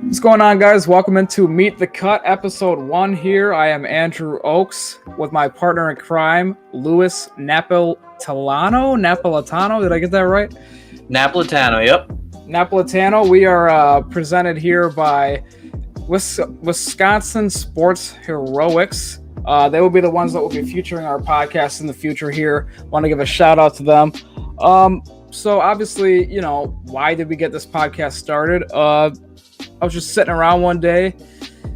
What's going on, guys? Welcome into Meet the Cut, episode 1 here. I am Andrew Ochs with my partner in crime, Louis Napolitano. Did I get that right? Napolitano, yep. Napolitano. We are presented here by Wisconsin Sports Heroics. They will be the ones that will be featuring our podcast in the future here. Want to give a shout out to them. So obviously, why did we get this podcast started? I was just sitting around one day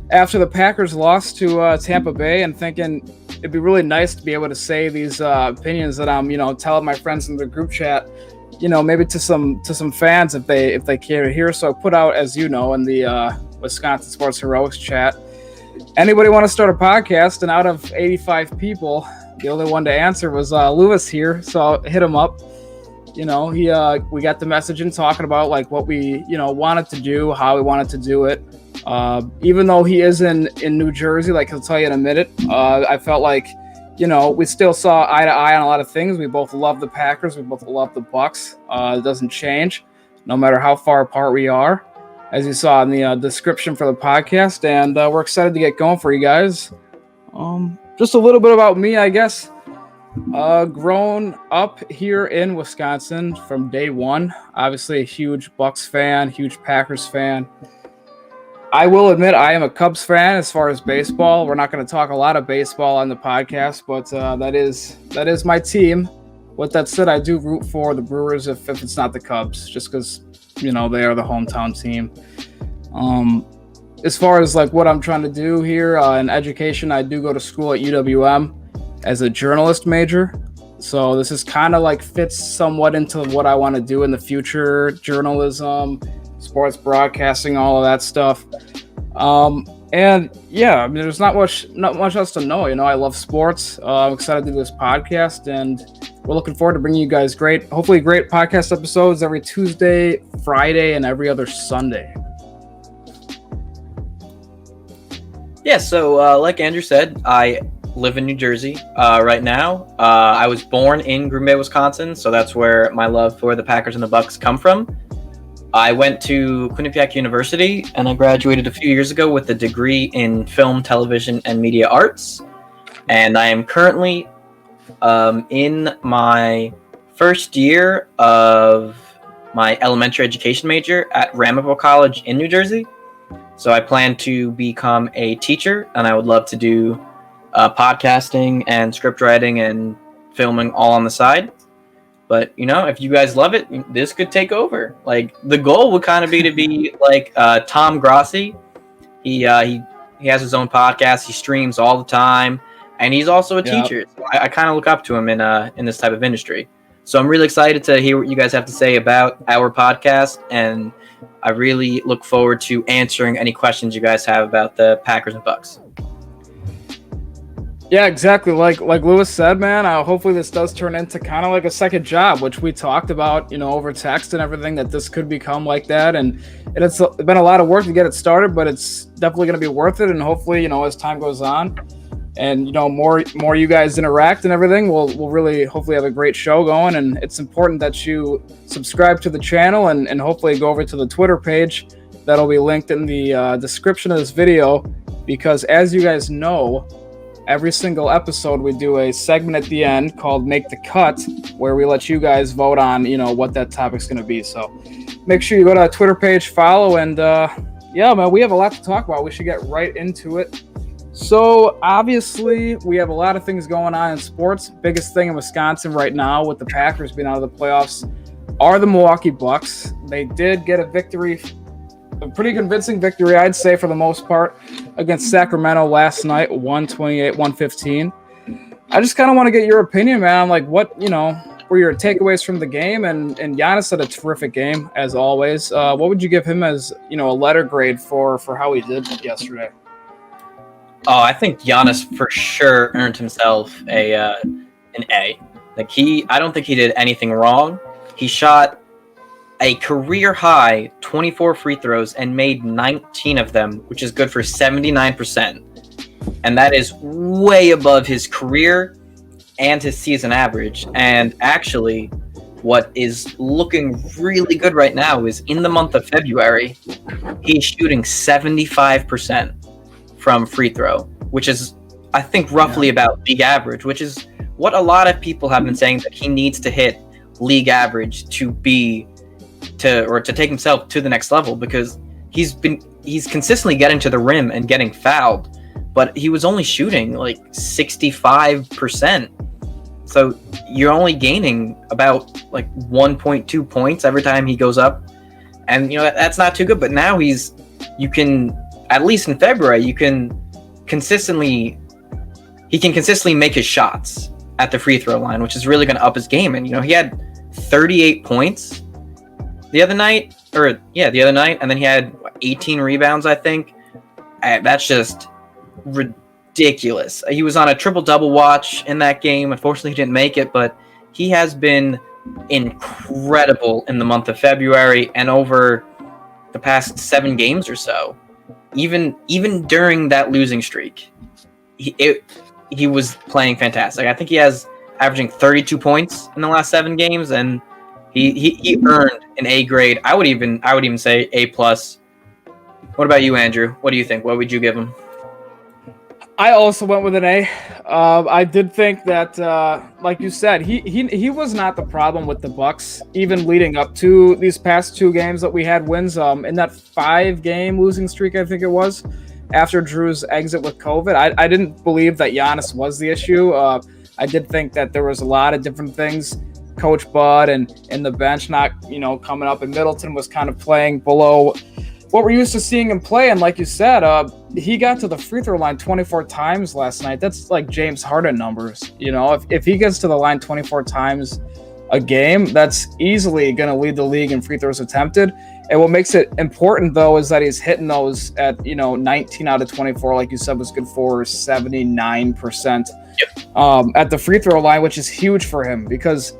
after the Packers lost to Tampa Bay and thinking it'd be really nice to be able to say these opinions that I'm, telling my friends in the group chat, maybe to some fans if they care to hear. So I put out, as you know, in the Wisconsin Sports Heroics chat, anybody want to start a podcast? And out of 85 people, the only one to answer was Louis here. So I hit him up. We got the message in talking about like what we, wanted to do, how we wanted to do it. Even though he is in New Jersey, like he'll tell you in a minute, I felt like, we still saw eye to eye on a lot of things. We both love the Packers. We both love the Bucks. It doesn't change no matter how far apart we are, as you saw in the description for the podcast. And we're excited to get going for you guys. Just a little bit about me, I guess. Grown up here in Wisconsin from day one. Obviously a huge Bucks fan, huge Packers fan. I will admit I am a Cubs fan as far as baseball. We're not going to talk a lot of baseball on the podcast, but that is my team. With that said, I do root for the Brewers if it's not the Cubs, just because, they are the hometown team. As far as like what I'm trying to do here in education, I do go to school at UWM as a journalist major. So this is kind of like fits somewhat into what I want to do in the future, journalism, sports broadcasting, all of that stuff. And yeah, I mean, there's not much else to know. I love sports. I'm excited to do this podcast, and we're looking forward to bringing you guys hopefully great podcast episodes every Tuesday, Friday, and every other Sunday. Yeah, so like Andrew said, I live in New Jersey right now. I was born in Green Bay, Wisconsin, so that's where my love for the Packers and the Bucks come from. I went to Quinnipiac University, and I graduated a few years ago with a degree in film, television, and media arts. And I am currently in my first year of my elementary education major at Ramapo College in New Jersey. So I plan to become a teacher, and I would love to do podcasting and script writing and filming all on the side. But if you guys love it, this could take over. Like the goal would kind of be to be like Tom Grossi. He has his own podcast. He streams all the time, and he's also a teacher. So I kind of look up to him in this type of industry. So I'm really excited to hear what you guys have to say about our podcast, and I really look forward to answering any questions you guys have about the Packers and Bucks. Yeah, exactly. Like Louis said, man, hopefully this does turn into kind of like a second job, which we talked about, over text and everything, that this could become like that. And it's been a lot of work to get it started, but it's definitely going to be worth it. And hopefully, as time goes on and, more you guys interact and everything, we'll really hopefully have a great show going. And it's important that you subscribe to the channel and hopefully go over to the Twitter page. That'll be linked in the description of this video, because as you guys know, every single episode, we do a segment at the end called Make the Cut, where we let you guys vote on, what that topic's going to be. So make sure you go to our Twitter page, follow, and yeah, man, we have a lot to talk about. We should get right into it. So obviously, we have a lot of things going on in sports. Biggest thing in Wisconsin right now, with the Packers being out of the playoffs, are the Milwaukee Bucks. They did get a victory, a pretty convincing victory, I'd say, for the most part, against Sacramento last night, 128-115. I just kind of want to get your opinion, man, on like what, were your takeaways from the game. And Giannis had a terrific game, as always. What would you give him as, a letter grade for how he did yesterday? Oh, I think Giannis for sure earned himself an A. Like I don't think he did anything wrong. He shot a career-high 24 free throws and made 19 of them, which is good for 79%. And that is way above his career and his season average. And actually, what is looking really good right now is in the month of February, he's shooting 75% from free throw, which is, I think, roughly about league average, which is what a lot of people have been saying, that he needs to hit league average to take himself to the next level, because he's consistently getting to the rim and getting fouled, but he was only shooting like 65%. So you're only gaining about like 1.2 points every time he goes up. And that's not too good, but now you can, at least in February, he can consistently make his shots at the free throw line, which is really going to up his game. And he had 38 points the other night, and then he had 18 rebounds, I think. That's just ridiculous. He was on a triple-double watch in that game. Unfortunately, he didn't make it, but he has been incredible in the month of February and over the past 7 games or so. Even during that losing streak, he was playing fantastic. I think he has averaging 32 points in the last 7 games, and he earned an A grade. I would even say A plus. What about you, Andrew? What do you think? What would you give him? I also went with an A. I did think that, like you said, he was not the problem with the Bucks, even leading up to these past 2 games that we had wins. In that 5-game losing streak, I think it was, after Drew's exit with COVID, I didn't believe that Giannis was the issue. I did think that there was a lot of different things. Coach Bud and the bench not, coming up, and Middleton was kind of playing below what we're used to seeing him play. And like you said, he got to the free throw line 24 times last night. That's like James Harden numbers. If he gets to the line 24 times a game, that's easily going to lead the league in free throws attempted. And what makes it important, though, is that he's hitting those at, 19 out of 24, like you said, was good for 79% at the free throw line, which is huge for him, because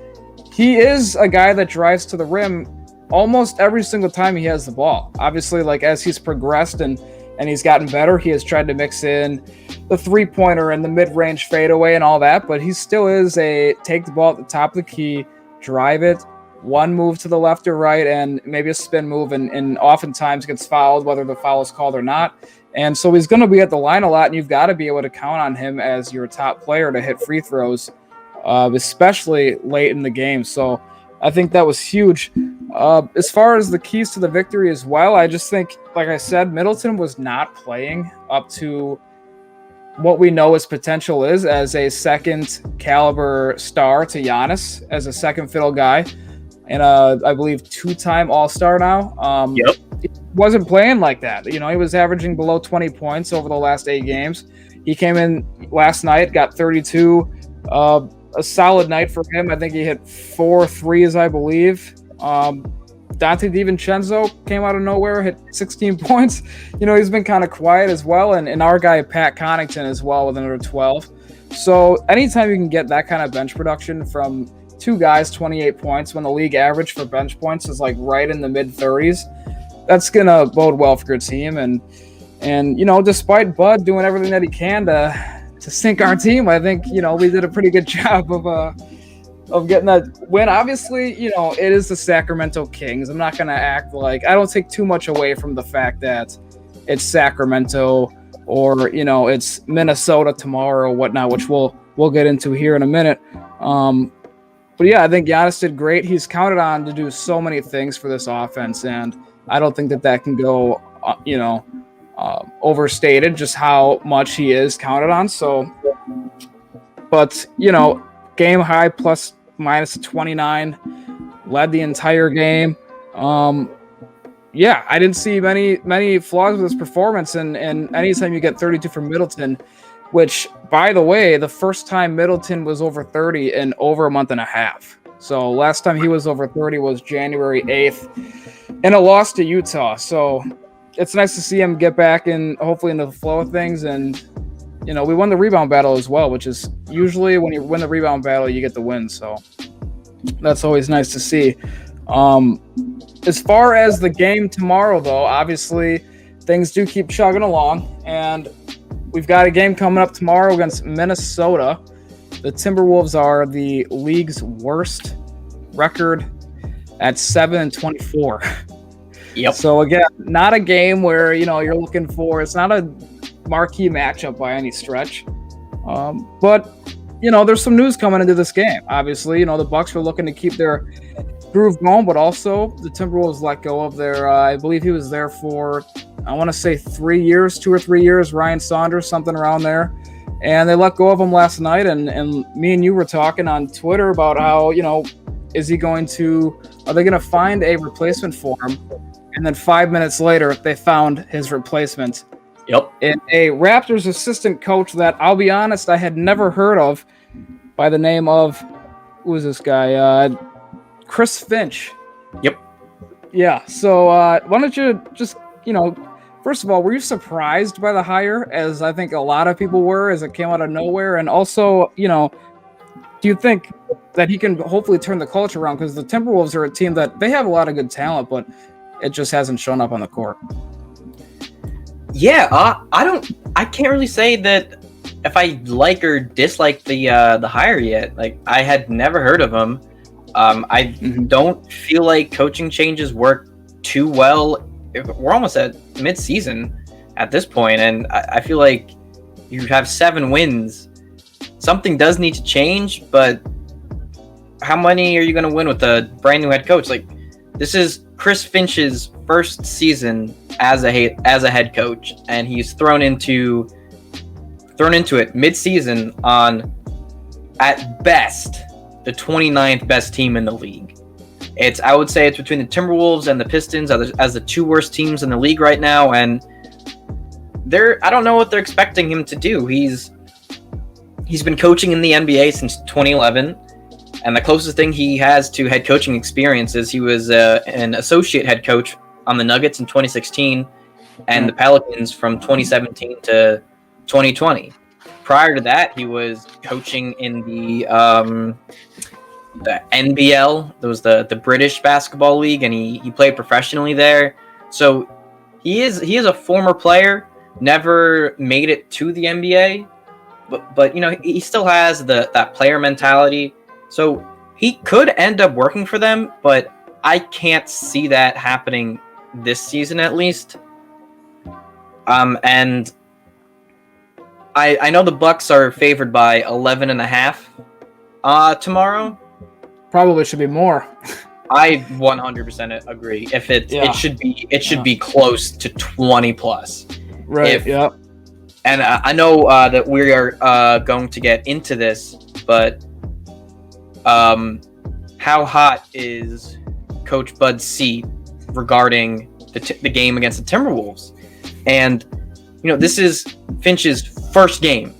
he is a guy that drives to the rim almost every single time he has the ball. Obviously, like, as he's progressed and he's gotten better, he has tried to mix in the three-pointer and the mid-range fadeaway and all that, but he still is a take the ball at the top of the key, drive it, one move to the left or right, and maybe a spin move, and oftentimes gets fouled, whether the foul is called or not. And so he's going to be at the line a lot, and you've got to be able to count on him as your top player to hit free throws, especially late in the game. So I think that was huge. As far as the keys to the victory as well, I just think, like I said, Middleton was not playing up to what we know his potential is as a second caliber star to Giannis, as a second fiddle guy, and I believe 2-time All-Star now. He wasn't playing like that. He was averaging below 20 points over the last 8 games. He came in last night, got 32. A solid night for him. I think he hit 4 threes, I believe. Dante DiVincenzo came out of nowhere, hit 16 points. He's been kind of quiet as well. And our guy, Pat Connaughton, as well, with another 12. So anytime you can get that kind of bench production from 2 guys, 28 points, when the league average for bench points is like right in the mid-30s, that's going to bode well for your team. And despite Bud doing everything that he can to sink our team, I think, we did a pretty good job of getting that win. Obviously, it is the Sacramento Kings. I'm not going to act like I don't take too much away from the fact that it's Sacramento or, it's Minnesota tomorrow or whatnot, which we'll get into here in a minute. But yeah, I think Giannis did great. He's counted on to do so many things for this offense, and I don't think that can go, overstated just how much he is counted on. So, but game high plus minus 29, led the entire game. I didn't see many flaws with his performance, and anytime you get 32 from Middleton, which, by the way, the first time Middleton was over 30 in over a month and a half. So last time he was over 30 was January 8th in a loss to Utah. So it's nice to see him get back and hopefully into the flow of things. And, we won the rebound battle as well, which is usually when you win the rebound battle, you get the win. So that's always nice to see. As far as the game tomorrow, though, obviously things do keep chugging along, and we've got a game coming up tomorrow against Minnesota. The Timberwolves are the league's worst record at 7-24. Yep. So again, not a game where you're looking for. It's not a marquee matchup by any stretch. But there's some news coming into this game. Obviously, the Bucks were looking to keep their groove going, but also the Timberwolves let go of their. I believe he was there for, I want to say 3 years, 2 or 3 years. Ryan Saunders, something around there, and they let go of him last night. And me and you were talking on Twitter about how is he going to? Are they going to find a replacement for him? And then 5 minutes later, they found his replacement. Yep. And a Raptors assistant coach that, I'll be honest, I had never heard of, by the name of, who is this guy? Chris Finch. Yep. Yeah. So why don't you just, first of all, were you surprised by the hire, as I think a lot of people were, as it came out of nowhere? And also, do you think that he can hopefully turn the culture around? Because the Timberwolves are a team that they have a lot of good talent, but it just hasn't shown up on the court. Yeah, I can't really say that if I like or dislike the hire yet. Like, I had never heard of him. I don't feel like coaching changes work too well. We're almost at mid-season at this point, and I feel like you have 7 wins. Something does need to change, but how many are you going to win with a brand new head coach? Like, this is Chris Finch's first season as a head coach, and he's thrown into it mid-season on, at best, the 29th best team in the league. I would say it's between the Timberwolves and the Pistons as the 2 worst teams in the league right now, and I don't know what they're expecting him to do. He's been coaching in the NBA since 2011. And the closest thing he has to head coaching experience is he was an associate head coach on the Nuggets in 2016 and the Pelicans from 2017 to 2020. Prior to that, he was coaching in the NBL. That was the British Basketball League, and he played professionally there. So he is a former player, never made it to the NBA, but he still has that player mentality. So he could end up working for them, but I can't see that happening this season at least. And I know the Bucks are favored by 11.5 tomorrow. Probably should be more. I 100% agree. It should be close to 20 plus. Right. Yep. And I know that we are going to get into this, but how hot is Coach Bud's seat regarding the game against the Timberwolves? And this is Finch's first game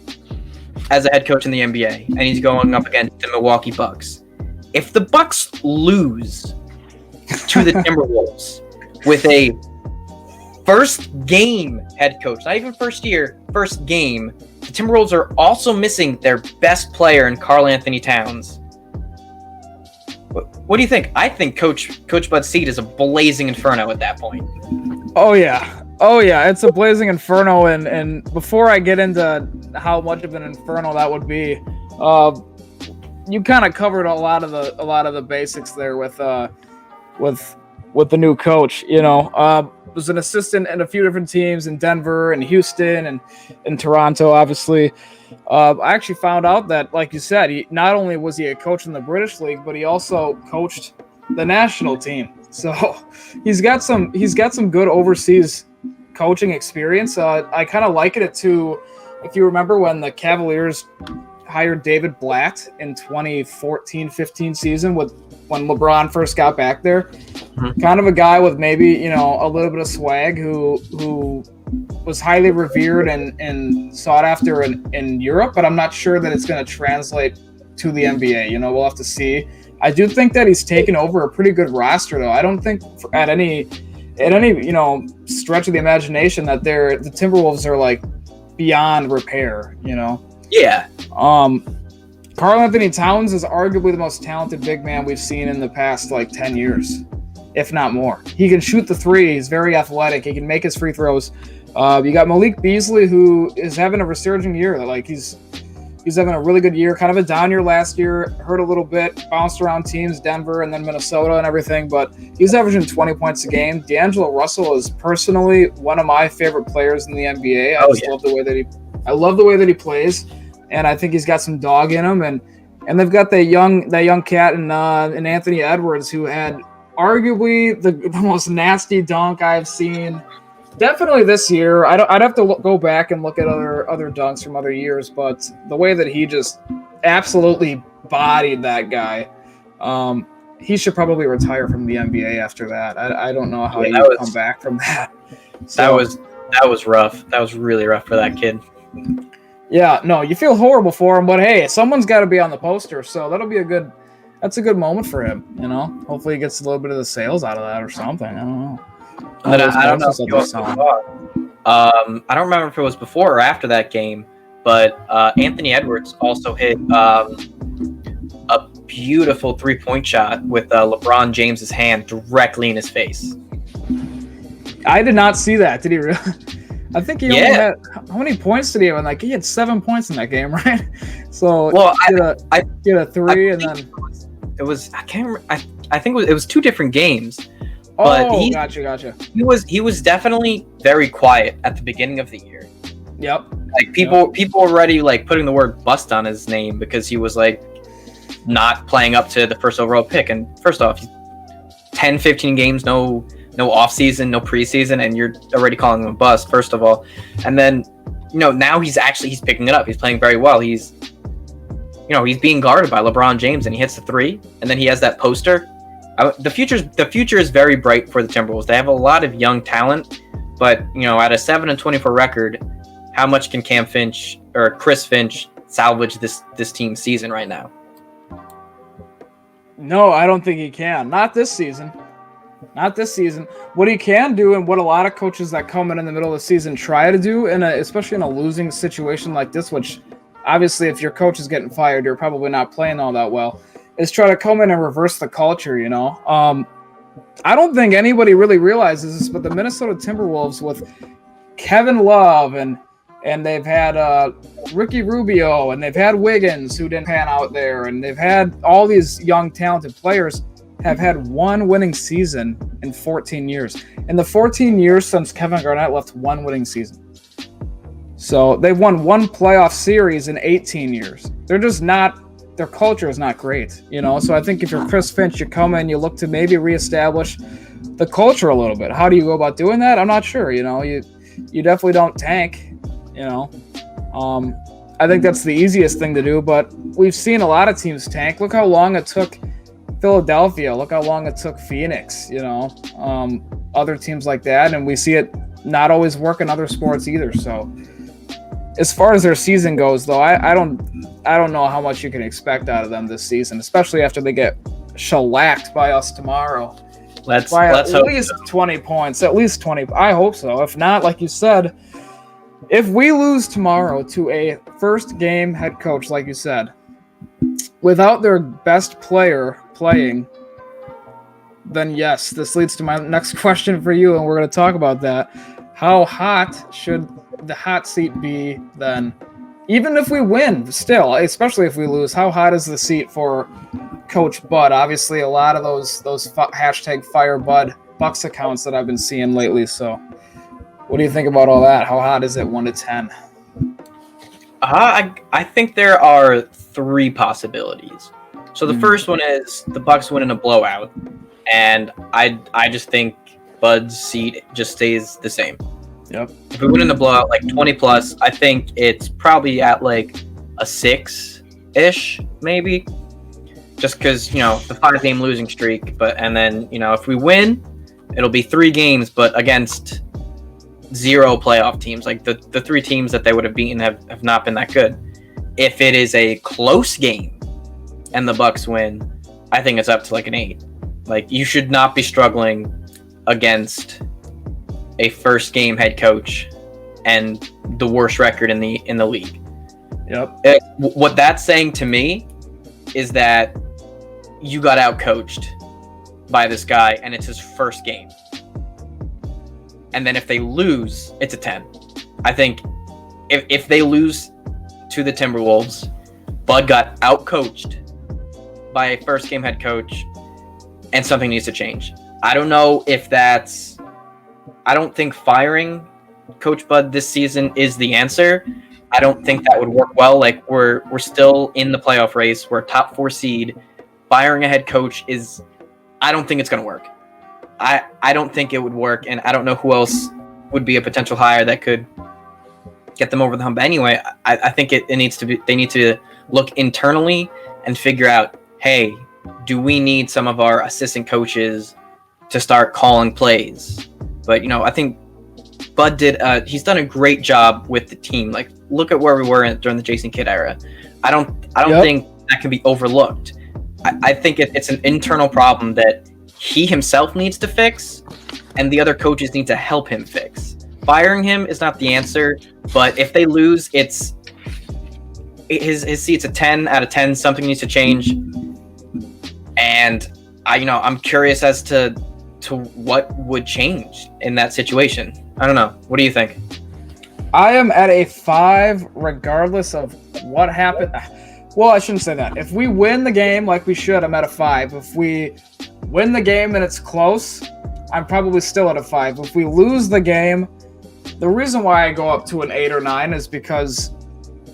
as a head coach in the NBA, and he's going up against the Milwaukee Bucks. If the Bucks lose to the Timberwolves with a first game head coach, not even first year, first game, the Timberwolves are also missing their best player in Karl Anthony Towns. What do you think? I think Coach Bud's seat is a blazing inferno at that point. Oh yeah, it's a blazing inferno, and before I get into how much of an inferno that would be, you kind of covered a lot of the basics there with the new coach. Was an assistant in a few different teams in Denver and Houston and in Toronto, obviously. I actually found out that, like you said, he not only was he a coach in the British League, but he also coached the national team. So he's got some good overseas coaching experience. I kind of liken it to, if you remember when the Cavaliers hired David Blatt in 2014-15 season when LeBron first got back there. Mm-hmm. Kind of a guy with maybe, a little bit of swag who was highly revered and sought after in Europe, but I'm not sure that it's going to translate to the NBA. We'll have to see. I do think that he's taken over a pretty good roster, though. I don't think at any stretch of the imagination that the Timberwolves are like beyond repair. Yeah. Karl Anthony Towns is arguably the most talented big man we've seen in the past 10 years, if not more. He can shoot the three. He's very athletic. He can make his free throws. You got Malik Beasley, who is having a resurging year. He's having a really good year, kind of a down year last year, hurt a little bit, bounced around teams, Denver and then Minnesota and everything, but he's averaging 20 points a game. D'Angelo Russell is personally one of my favorite players in the NBA. Love the way that he plays, and I think he's got some dog in him. And they've got that young cat in Anthony Edwards, who had arguably the most nasty dunk I've seen. Definitely this year. I'd have to go back and look at other dunks from other years, but the way that he just absolutely bodied that guy, he should probably retire from the NBA after that. I don't know how he would come back from that. So, that was rough. That was really rough for that kid. Yeah, no, you feel horrible for him, but hey, someone's got to be on the poster, so that's a good moment for him. You know, hopefully he gets a little bit of the sales out of that or something. I don't know. I don't know. I don't remember if it was before or after that game, but Anthony Edwards also hit a beautiful 3-point shot with LeBron James's hand directly in his face. I did not see that. Did he really? I think he only had. How many points did he have? Like he had 7 points in that game, right? So I get a 3, and then it was. I can't remember. I think it was 2 different games. But gotcha. He was definitely very quiet at the beginning of the year. Yep. Like people already like putting the word bust on his name because he was like not playing up to the first overall pick. And first off, 10, 15 games, no off season, no preseason, and you're already calling him a bust, first of all. And then, now he's picking it up. He's playing very well. He's being guarded by LeBron James, and he hits the 3, and then he has that poster. The future is very bright for the Timberwolves. They have a lot of young talent, but at a 7-24 record, how much can Cam Finch or Chris Finch salvage this team's season right now? No, I don't think he can. Not this season. What he can do, and what a lot of coaches that come in the middle of the season try to do, especially in a losing situation like this, which obviously if your coach is getting fired, you're probably not playing all that well, is try to come in and reverse the culture, I don't think anybody really realizes this, but the Minnesota Timberwolves with Kevin Love and they've had Ricky Rubio and they've had Wiggins, who didn't pan out there, and they've had all these young talented players, have had one winning season in 14 years. In the 14 years since Kevin Garnett left, one winning season. So they've won one playoff series in 18 years. They're just not. Their culture is not great, So I think if you're Chris Finch, you come in, you look to maybe reestablish the culture a little bit. How do you go about doing that? I'm not sure. You definitely don't tank. I think that's the easiest thing to do. But we've seen a lot of teams tank. Look how long it took Philadelphia. Look how long it took Phoenix. Other teams like that, and we see it not always work in other sports either. So as far as their season goes, though, I don't know how much you can expect out of them this season, especially after they get shellacked by us tomorrow. Let's at least 20 points, at least 20. I hope so. If not, like you said, if we lose tomorrow to a first game head coach, like you said, without their best player playing, then yes, this leads to my next question for you, and we're going to talk about that. How hot should the hot seat be then? Even if we win, still, especially if we lose, how hot is the seat for Coach Bud? Obviously, a lot of those hashtag Fire Bud Bucks accounts that I've been seeing lately. So, what do you think about all that? How hot is it, 1 to 10? I think there are 3 possibilities. So the first one is the Bucks win in a blowout, and I just think Bud's seat just stays the same. Yep. If we win in a blowout, like 20 plus, I think it's probably at like a 6-ish, maybe. Just because, the 5-game losing streak. And then, if we win, it'll be 3 games, but against 0 playoff teams. Like the 3 teams that they would have beaten have not been that good. If it is a close game and the Bucks win, I think it's up to like an 8. Like, you should not be struggling against a first game head coach and the worst record in the league. Yep. What that's saying to me is that you got outcoached by this guy, and it's his first game. And then if they lose, it's a 10. I think if they lose to the Timberwolves. Bud got outcoached by a first-game head coach, and something needs to change. I don't know if that's... I don't think firing Coach Bud this season is the answer. I don't think that would work well. Like, we're still in the playoff race. We're a top 4 seed. Firing a head coach is... I don't think it's going to work. I don't think it would work, and I don't know who else would be a potential hire that could get them over the hump. Anyway, I think it needs to be... They need to look internally and figure out, hey, do we need some of our assistant coaches to start calling plays? But, I think Bud he's done a great job with the team. Like, look at where we were during the Jason Kidd era. I don't think that can be overlooked. I think it's an internal problem that he himself needs to fix, and the other coaches need to help him fix. Firing him is not the answer, but if they lose, his seat's a 10 out of 10. Something needs to change, and I'm curious as to what would change in that situation. I don't know. What do you think? I am at a 5 regardless of what happened. Well, I shouldn't say that. If we win the game like we should, I'm at a 5. If we win the game and it's close, I'm probably still at a 5. If we lose the game, the reason why I go up to an 8 or 9 is because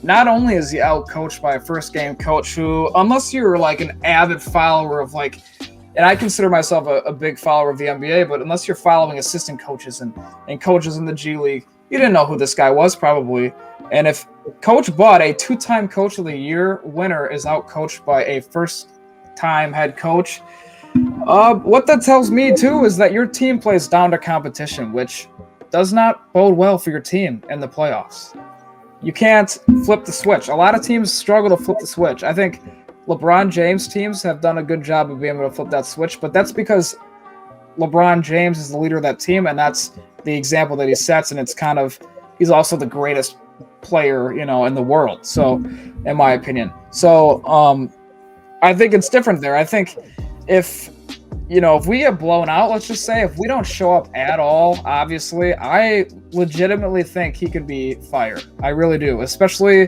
not only is he out-coached by a first-game coach who, unless you're like an avid follower of like, and I consider myself a big follower of the NBA, but unless you're following assistant coaches and coaches in the G League, you didn't know who this guy was probably. And if Coach Bud, a 2-time Coach of the Year winner, is out-coached by a first-time head coach, what that tells me, too, is that your team plays down to competition, which does not bode well for your team in the playoffs. You can't flip the switch. A lot of teams struggle to flip the switch. I think LeBron James teams have done a good job of being able to flip that switch, but that's because LeBron James is the leader of that team, and that's the example that he sets, and it's kind of, he's also the greatest player, in the world, so, in my opinion. So, I think it's different there. I think if we get blown out, let's just say, if we don't show up at all, obviously, I legitimately think he could be fired. I really do, especially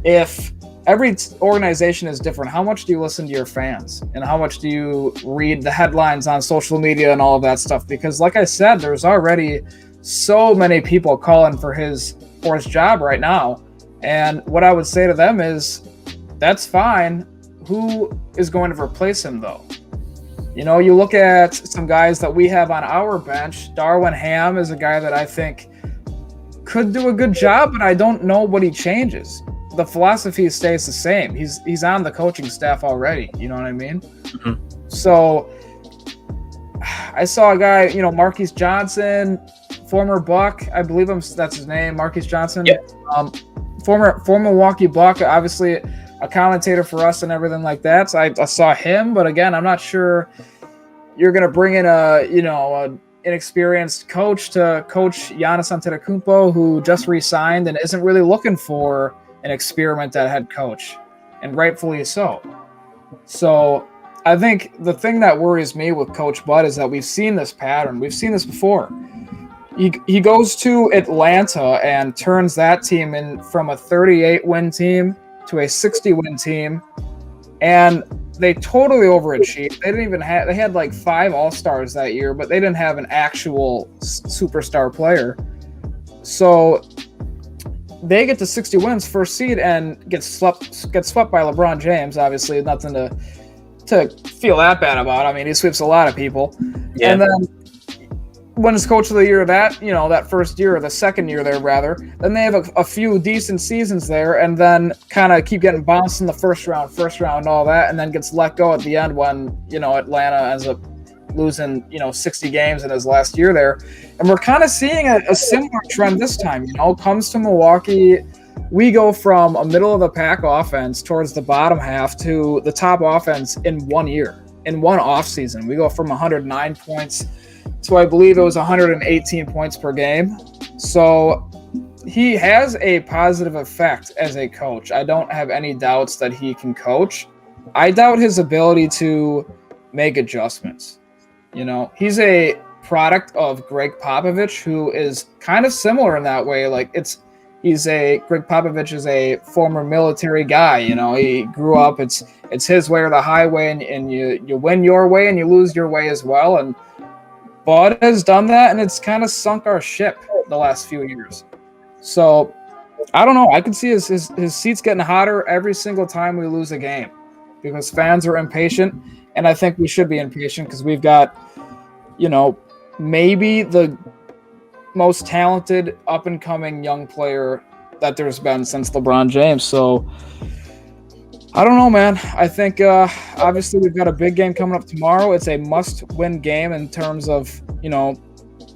if every organization is different. How much do you listen to your fans? And how much do you read the headlines on social media and all of that stuff? Because like I said, there's already so many people calling for his job right now. And what I would say to them is, that's fine. Who is going to replace him, though? You look at some guys that we have on our bench. Darwin Ham is a guy that I think could do a good job, but I don't know what he changes. The philosophy stays the same. He's on the coaching staff already. You know what I mean? Mm-hmm. So I saw a guy, Marquise Johnson, former Buck, I believe that's his name, Marquise Johnson. Yep. Former Milwaukee Buck, obviously a commentator for us and everything like that. So I saw him, but again, I'm not sure you're going to bring in an inexperienced coach to coach Giannis Antetokounmpo, who just re-signed and isn't really looking for an experiment at head coach, and rightfully so. So I think the thing that worries me with Coach Bud is that we've seen this pattern. We've seen this before. He goes to Atlanta and turns that team in from a 38-win team to a 60-win team, and they totally overachieved. They had like 5 All-Stars that year, but they didn't have an actual superstar player. So they get to 60 wins, first seed, and get swept by LeBron James. Obviously, nothing to feel that bad about. I mean, he sweeps a lot of people. Yeah. And then wins Coach of the Year that first year, or the second year there rather. Then they have a few decent seasons there, and then kind of keep getting bounced in the first round, and all that, and then gets let go at the end when Atlanta ends up losing 60 games in his last year there. And we're kind of seeing a similar trend this time. Comes to Milwaukee, we go from a middle of the pack offense towards the bottom half to the top offense in 1 year, in one off season. We go from 109 points to, I believe it was 118 points per game. So he has a positive effect as a coach. I don't have any doubts that he can coach. I doubt his ability to make adjustments. He's a product of Greg Popovich, who is kind of similar in that way. Like, it's Greg Popovich is a former military guy. He grew up. It's his way or the highway, and you win your way and you lose your way as well. And Bud has done that, and it's kind of sunk our ship the last few years. So I don't know. I can see his seats getting hotter every single time we lose a game because fans are impatient, and I think we should be impatient because we've got, maybe the most talented up-and-coming young player that there's been since LeBron James. So I don't know, man. I think obviously we've got a big game coming up tomorrow. It's a must-win game in terms of,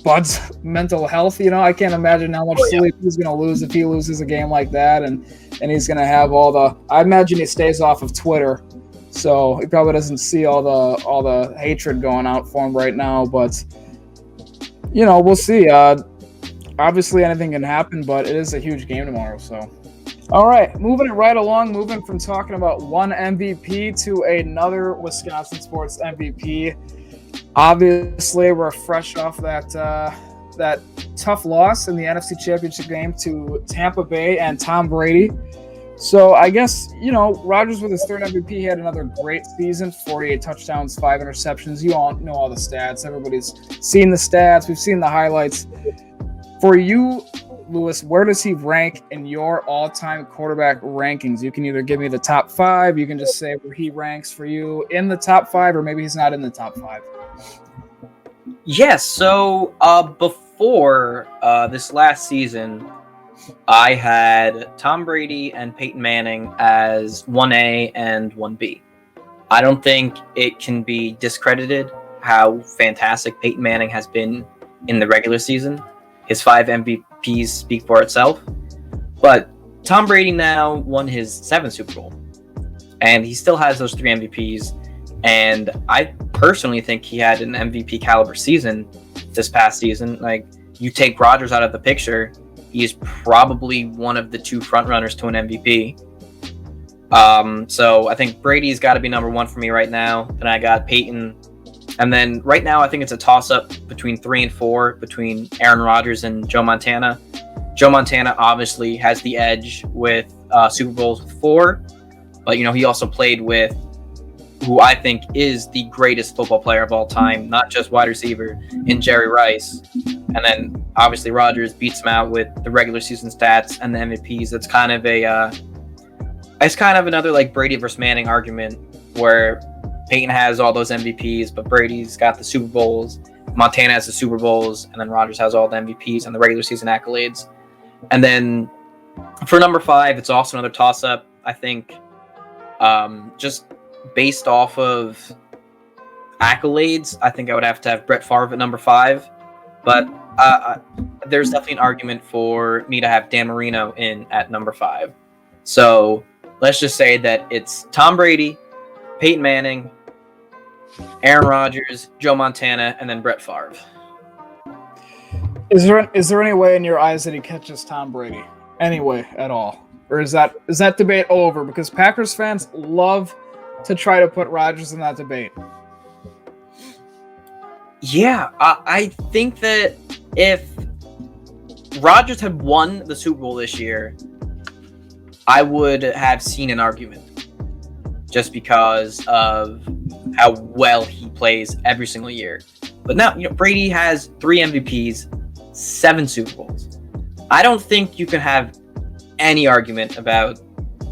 Bud's mental health. I can't imagine how much sleep he's going to lose if he loses a game like that, and he's going to have I imagine he stays off of Twitter, so he probably doesn't see all the hatred going out for him right now. But we'll see. Obviously, anything can happen, but it is a huge game tomorrow. So, all right, moving it right along, moving from talking about one MVP to another Wisconsin sports MVP. Obviously, we're fresh off that tough loss in the NFC Championship game to Tampa Bay and Tom Brady. So I guess, Rodgers with his third MVP had another great season, 48 touchdowns, 5 interceptions. You all know all the stats. Everybody's seen the stats. We've seen the highlights. For you, Lewis, where does he rank in your all-time quarterback rankings? You can either give me the top 5. You can just say where he ranks for you in the top 5, or maybe he's not in the top 5. Yes, so before this last season, I had Tom Brady and Peyton Manning as 1A and 1B. I don't think it can be discredited how fantastic Peyton Manning has been in the regular season. His 5 MVPs speak for itself. But Tom Brady now won his 7th Super Bowl, and he still has those 3 MVPs. And I personally think he had an MVP caliber season this past season. Like, you take Rodgers out of the picture, he is probably one of the 2 front runners to an MVP. So I think Brady's got to be number 1 for me right now. Then I got Peyton. And then right now I think it's a toss-up between 3 and 4, between Aaron Rodgers and Joe Montana. Joe Montana obviously has the edge with Super Bowls with 4. But, he also played with who I think is the greatest football player of all time, not just wide receiver, in Jerry Rice. And then obviously Rodgers beats him out with the regular season stats and the MVPs. That's kind of it's kind of another like Brady versus Manning argument where Peyton has all those MVPs, but Brady's got the Super Bowls. Montana has the Super Bowls, and then Rodgers has all the MVPs and the regular season accolades. And then for number 5, it's also another toss-up. I think just based off of accolades, I think I would have to have Brett Favre at number 5. But there's definitely an argument for me to have Dan Marino in at number 5. So let's just say that it's Tom Brady, Peyton Manning, Aaron Rodgers, Joe Montana, and then Brett Favre. Is there any way in your eyes that he catches Tom Brady? Any way at all? Or is that debate over? Because Packers fans love to try to put Rodgers in that debate. Yeah, I think that if Rodgers had won the Super Bowl this year, I would have seen an argument just because of how well he plays every single year. But now, Brady has 3 MVPs, 7 Super Bowls. I don't think you can have any argument about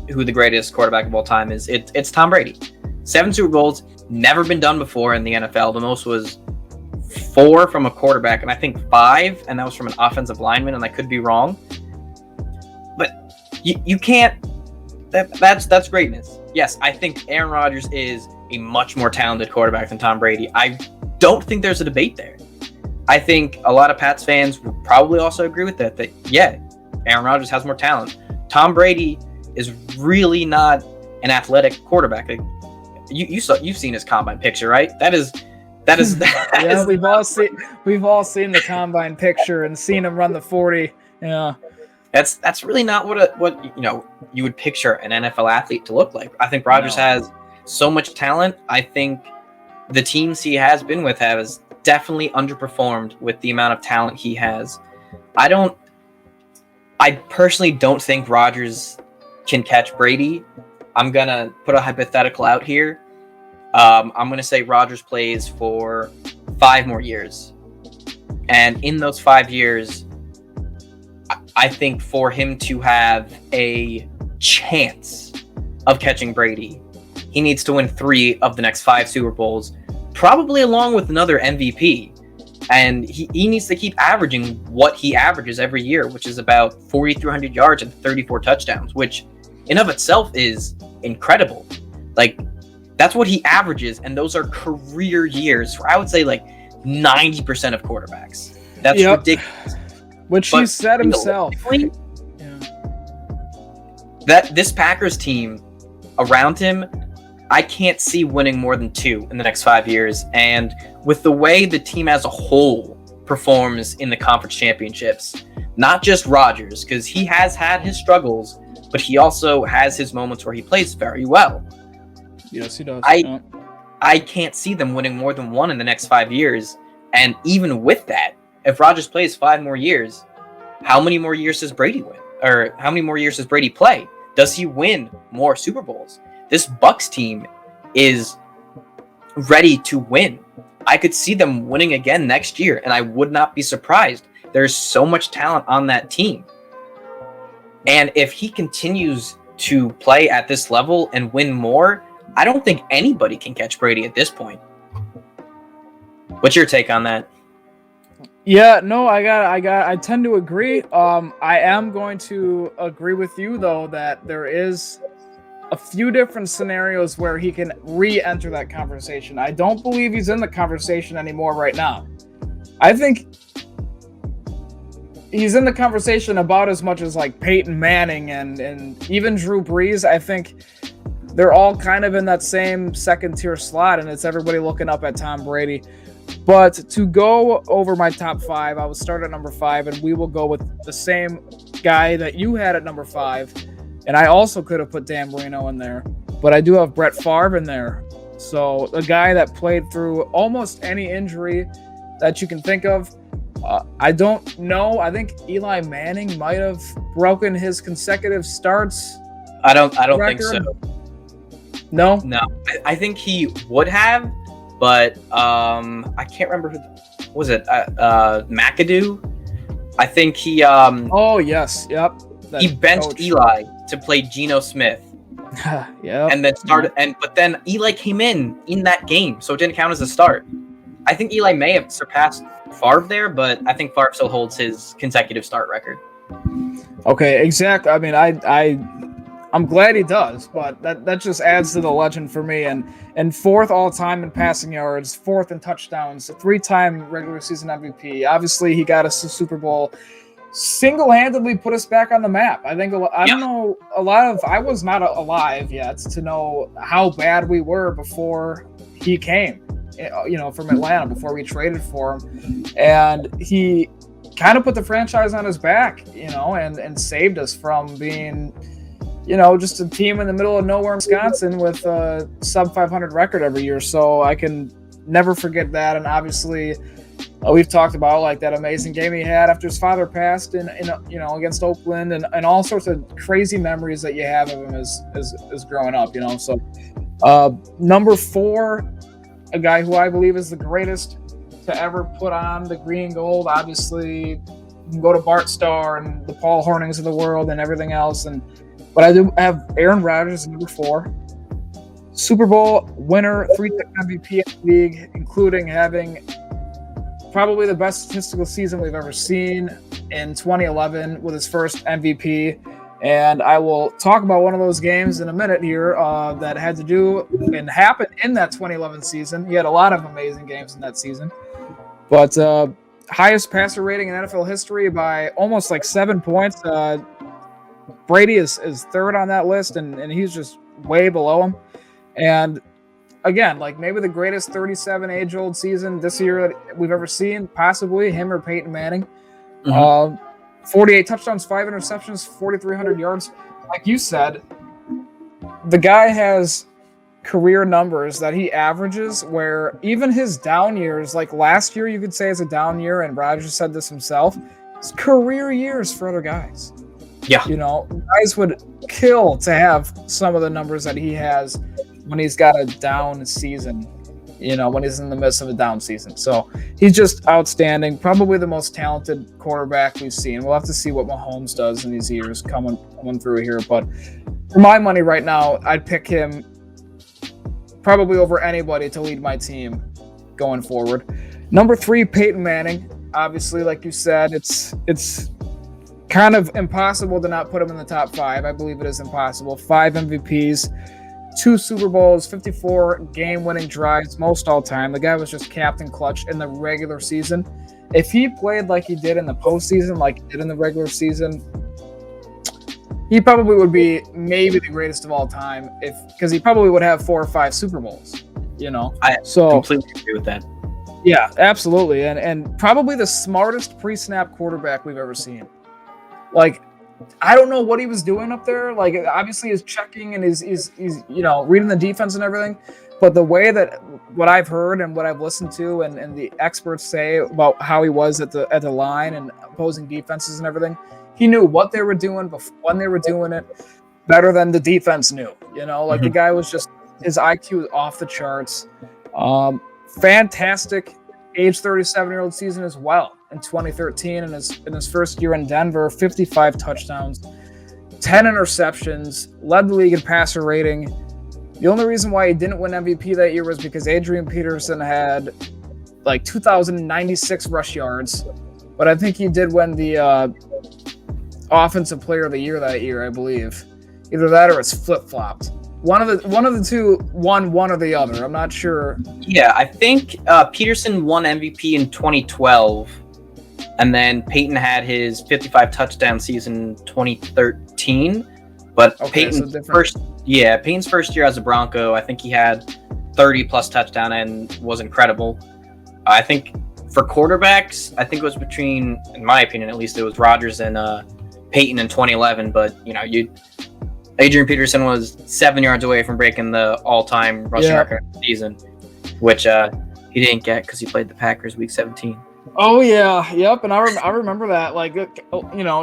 who the greatest quarterback of all time is. It's Tom Brady. 7 Super Bowls, never been done before in the NFL. The most was 4 from a quarterback, and I think 5, and that was from an offensive lineman, and I could be wrong. But you can't. That's greatness. Yes, I think Aaron Rodgers is a much more talented quarterback than Tom Brady. I don't think there's a debate there. I think a lot of Pats fans would probably also agree with that yeah, Aaron Rodgers has more talent. Tom Brady is really not an athletic quarterback. Like, you've seen his combine picture, right? That is yeah, we've all seen the combine picture and seen him run the 40. Yeah. That's really not what you would picture an NFL athlete to look like. I think Rodgers has so much talent. I think the teams he has been with has definitely underperformed with the amount of talent he has. I personally don't think Rodgers can catch Brady. I'm going to put a hypothetical out here. I'm going to say Rodgers plays for 5 more years. And in those 5 years, I think for him to have a chance of catching Brady, he needs to win 3 of the next 5 Super Bowls, probably along with another MVP. And he needs to keep averaging what he averages every year, which is about 4,300 yards and 34 touchdowns, which in of itself is incredible. Like, that's what he averages, and those are career years for, I would say, like 90% of quarterbacks. That's ridiculous. Which he said himself. That this Packers team around him, I can't see winning more than 2 in the next 5 years. And with the way the team as a whole performs in the conference championships, not just Rodgers, because he has had his struggles, but he also has his moments where he plays very well. Yes, he does. I can't see them winning more than 1 in the next 5 years. And even with that, if Rodgers plays 5 more years, how many more years does Brady win? Or how many more years does Brady play? Does he win more Super Bowls? This Bucs team is ready to win. I could see them winning again next year, and I would not be surprised. There's so much talent on that team. And if he continues to play at this level and win more, I don't think anybody can catch Brady at this point. What's your take on that? Yeah, no, I tend to agree. I am going to agree with you, though, that there is a few different scenarios where he can re-enter that conversation. I don't believe he's in the conversation anymore right now. I think he's in the conversation about as much as like Peyton Manning and even Drew Brees. I think they're all kind of in that same second tier slot, and it's everybody looking up at Tom Brady. But to go over my top 5, I will start at number 5, and we will go with the same guy that you had at number 5. And I also could have put Dan Marino in there, but I do have Brett Favre in there. So a guy that played through almost any injury that you can think of. I don't know. I think Eli Manning might have broken his consecutive starts. I don't think so. No? No. I think he would have, but I can't remember who was it? McAdoo? I think he oh yes, yep. He benched Eli to play Geno Smith. Yeah. And then but then Eli came in that game, so it didn't count as a start. I think Eli may have surpassed Favre there, but I think Favre still holds his consecutive start record. Okay, exactly. I mean, I'm glad he does, but that just adds to the legend for me. And 4th all time in passing yards, 4th in touchdowns, 3-time regular season MVP. Obviously, he got us a Super Bowl. Single-handedly put us back on the map. I think I was not alive yet to know how bad we were before he came, from Atlanta, before we traded for him. And he kind of put the franchise on his back, and saved us from being, just a team in the middle of nowhere in Wisconsin with a sub 500 record every year. So I can never forget that. And obviously, we've talked about like that amazing game he had after his father passed in against Oakland, and all sorts of crazy memories that you have of him as growing up, So number 4, a guy who I believe is the greatest to ever put on the green and gold. Obviously, you can go to Bart Starr and the Paul Hornings of the world and everything else, but I do have Aaron Rodgers number 4. Super Bowl winner, 3-time MVP in the league, including having probably the best statistical season we've ever seen in 2011 with his first MVP. And I will talk about one of those games in a minute here that had to do and happened in that 2011 season. He had a lot of amazing games in that season. But highest passer rating in NFL history by almost like 7 points. Brady is 3rd on that list, and he's just way below him. And again, like maybe the greatest 37 age-old season this year that we've ever seen, possibly him or Peyton Manning. 48 touchdowns, 5 interceptions, 4,300 yards. Like you said, the guy has career numbers that he averages where even his down years, like last year you could say is a down year, and Rodgers said this himself, it's career years for other guys. Yeah. Guys would kill to have some of the numbers that he has when he's got a down season, when he's in the midst of a down season. So he's just outstanding. Probably the most talented quarterback we've seen. We'll have to see what Mahomes does in these years coming through here. But for my money right now, I'd pick him probably over anybody to lead my team going forward. Number 3, Peyton Manning. Obviously, like you said, it's kind of impossible to not put him in the top 5. I believe it is impossible. 5 MVPs, 2 Super Bowls, 54 game-winning drives, most all time. The guy was just Captain Clutch in the regular season. If he played like he did in the postseason, like he did in the regular season, he probably would be maybe the greatest of all time, because he probably would have 4 or 5 Super Bowls. I completely agree with that. Yeah, absolutely, and probably the smartest pre-snap quarterback we've ever seen. Like, I don't know what he was doing up there. Like, obviously he's checking and he's reading the defense and everything. But the way that what I've heard and what I've listened to and the experts say about how he was at the line and opposing defenses and everything, he knew what they were doing when they were doing it better than the defense knew. The guy was just, his IQ was off the charts. Fantastic age 37-year-old season as well. In 2013, in his first year in Denver, 55 touchdowns, 10 interceptions, led the league in passer rating. The only reason why he didn't win MVP that year was because Adrian Peterson had like 2,096 rush yards, but I think he did win the Offensive Player of the Year that year, I believe. Either that or it's flip-flopped. One of the two won one or the other. I'm not sure. Yeah, I think Peterson won MVP in 2012. And then Peyton had his 55 touchdown season 2013. But Peyton's first year as a Bronco, I think he had 30 plus touchdown and was incredible. I think for quarterbacks, I think it was between, in my opinion at least, it was Rodgers and Peyton in 2011. But Adrian Peterson was 7 yards away from breaking the all-time rushing record of the season, which he didn't get because he played the Packers week 17. Oh yeah, yep, and I remember that. Like,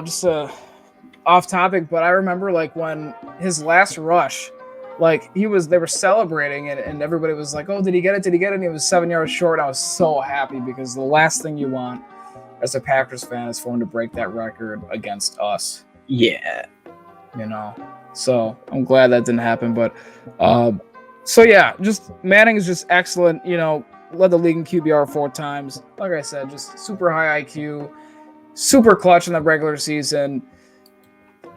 just off topic, but I remember like when his last rush, like they were celebrating and everybody was like, "Oh, did he get it? Did he get it?" And he was 7 yards short. And I was so happy because the last thing you want as a Packers fan is for him to break that record against us. Yeah, So I'm glad that didn't happen, but so yeah, just Manning is just excellent. Led the league in QBR 4 times. Like I said, just super high IQ, super clutch in the regular season.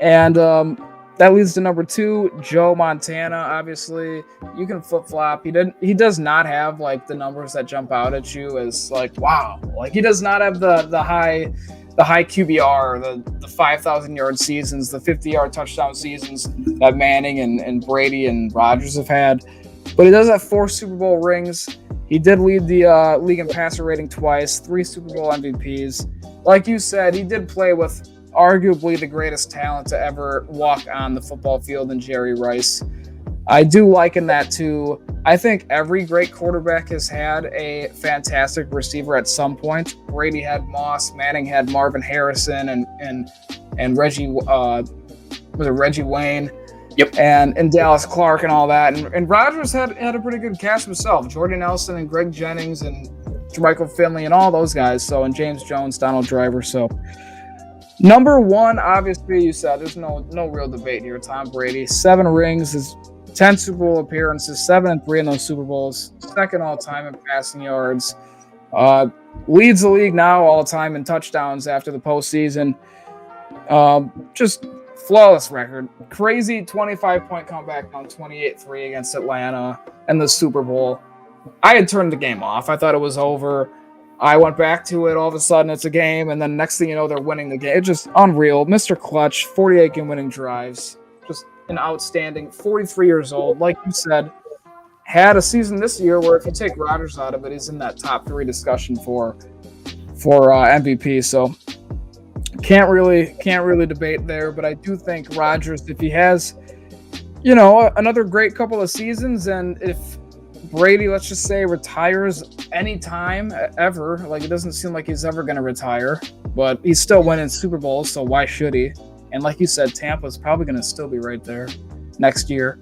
And that leads to number 2, Joe Montana. Obviously, you can flip-flop. He does not have like the numbers that jump out at you as like, wow. Like, he does not have the high QBR, the 5,000 yard seasons, the 50-yard touchdown seasons that Manning and Brady and Rodgers have had. But he does have 4 Super Bowl rings. He did lead the league in passer rating twice, 3 Super Bowl MVPs. Like you said, he did play with arguably the greatest talent to ever walk on the football field in Jerry Rice. I do liken that to, I think every great quarterback has had a fantastic receiver at some point. Brady had Moss, Manning had Marvin Harrison, and Reggie was it Reggie Wayne? Yep. And Dallas Clark and all that. And Rodgers had a pretty good cast himself. Jordy Nelson and Greg Jennings and Jermichael Finley and all those guys. So, and James Jones, Donald Driver. So number 1, obviously you said there's no real debate here. Tom Brady, 7 rings, his 10 Super Bowl appearances, 7-3 in those Super Bowls, second all time in passing yards. Leads the league now all time in touchdowns after the postseason. Just flawless record. Crazy 25-point comeback on 28-3 against Atlanta in the Super Bowl. I had turned the game off. I thought it was over. I went back to it. All of a sudden, it's a game. And then next thing you know, they're winning the game. It's just unreal. Mr. Clutch, 48 game-winning drives. Just an outstanding 43 years old. Like you said, had a season this year where if you take Rodgers out of it, he's in that top 3 discussion for MVP. So can't really debate there, but I do think Rodgers, if he has, another great couple of seasons, and if Brady, let's just say, retires anytime ever, like it doesn't seem like he's ever going to retire, but he's still winning Super Bowls, so why should he? And like you said, Tampa's probably going to still be right there next year.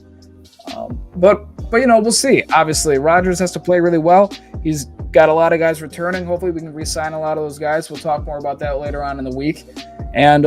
But we'll see. Obviously, Rodgers has to play really well. He's got a lot of guys returning. Hopefully, we can re-sign a lot of those guys. We'll talk more about that later on in the week. And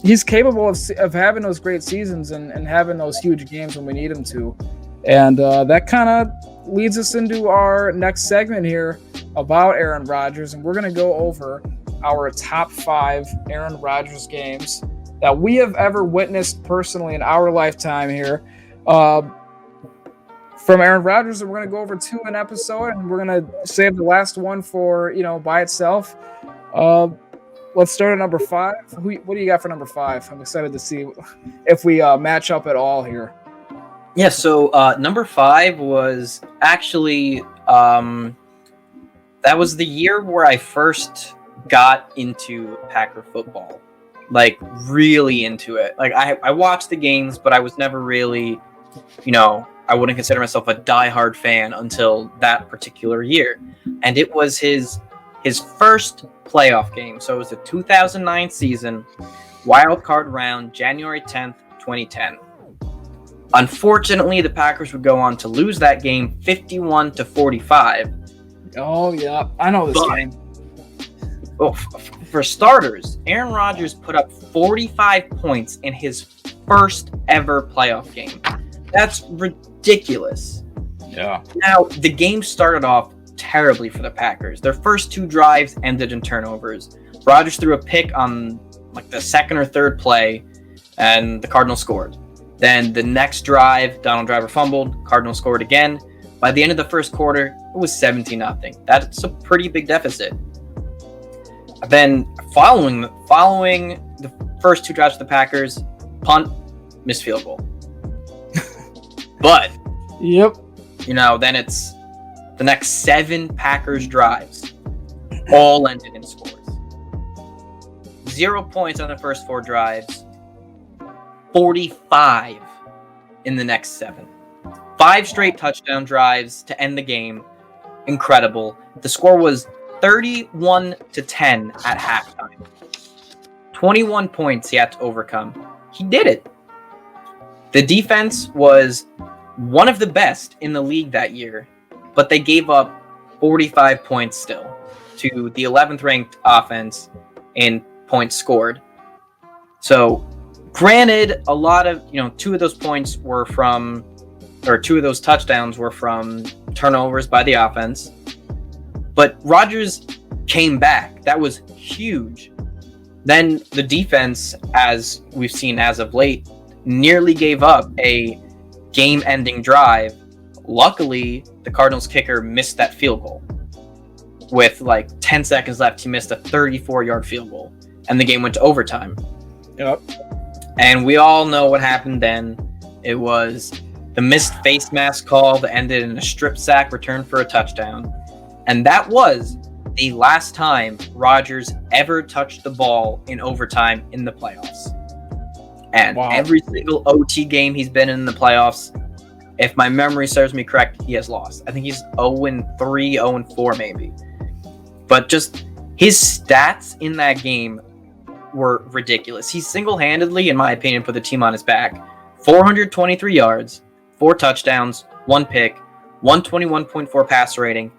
he's capable of having those great seasons and having those huge games when we need him to. And that kind of leads us into our next segment here about Aaron Rodgers. And we're going to go over our top 5 Aaron Rodgers games that we have ever witnessed personally in our lifetime here. From Aaron Rodgers, and we're going to go over 2 an episode, and we're going to save the last one for, by itself. Let's start at number 5. What do you got for number 5? I'm excited to see if we match up at all here. Yeah, so number 5 was actually, that was the year where I first got into Packer football. Like, really into it. Like, I watched the games, but I was never really, I wouldn't consider myself a diehard fan until that particular year. And it was his first playoff game. So it was the 2009 season, wild card round, January 10th, 2010. Unfortunately, the Packers would go on to lose that game 51-45. Oh, yeah. I know this game. Well, for starters, Aaron Rodgers put up 45 points in his first ever playoff game. That's ridiculous. Yeah. Now, the game started off terribly for the Packers. Their first 2 drives ended in turnovers. Rodgers threw a pick on like the second or third play, and the Cardinals scored. Then the next drive, Donald Driver fumbled, Cardinals scored again. By the end of the first quarter, it was 17-0. That's a pretty big deficit. Then following the first 2 drives of the Packers, punt, missed field goal. But, yep. Then it's the next 7 Packers drives, all ended in scores. 0 points on the first 4 drives, 45 in the next 7. 5 straight touchdown drives to end the game. Incredible. The score was 31-10 at halftime. 21 points he had to overcome. He did it. The defense was one of the best in the league that year, but they gave up 45 points still to the 11th ranked offense in points scored. So, granted, a lot of, 2 of those points were from, or 2 of those touchdowns were from turnovers by the offense, but Rodgers came back. That was huge. Then the defense, as we've seen as of late, nearly gave up a game-ending drive. Luckily, the Cardinals kicker missed that field goal. With like 10 seconds left, he missed a 34-yard field goal, and the game went to overtime. Yep. And we all know what happened then. It was the missed face mask call that ended in a strip sack return for a touchdown. And that was the last time Rodgers ever touched the ball in overtime in the playoffs. And every single OT game he's been in the playoffs, if my memory serves me correct, he has lost. I think he's 0-3, 0-4 maybe. But just his stats in that game were ridiculous. He single-handedly, in my opinion, put the team on his back. 423 yards, 4 touchdowns, 1 pick, 121.4 passer rating,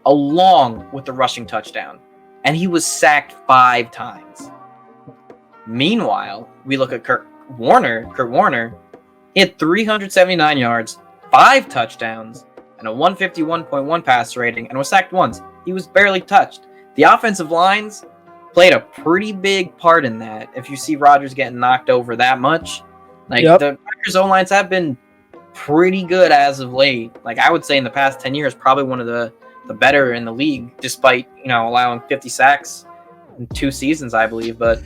along with the rushing touchdown. And he was sacked 5 times. Meanwhile, we look at Kurt Warner. He had 379 yards, 5 touchdowns, and a 151.1 passer rating, and was sacked once. He was barely touched. The offensive lines played a pretty big part in that. If you see Rodgers getting knocked over that much, the Packers' O-lines have been pretty good as of late. Like, I would say in the past 10 years, probably one of the better in the league, despite, allowing 50 sacks in 2 seasons, I believe. But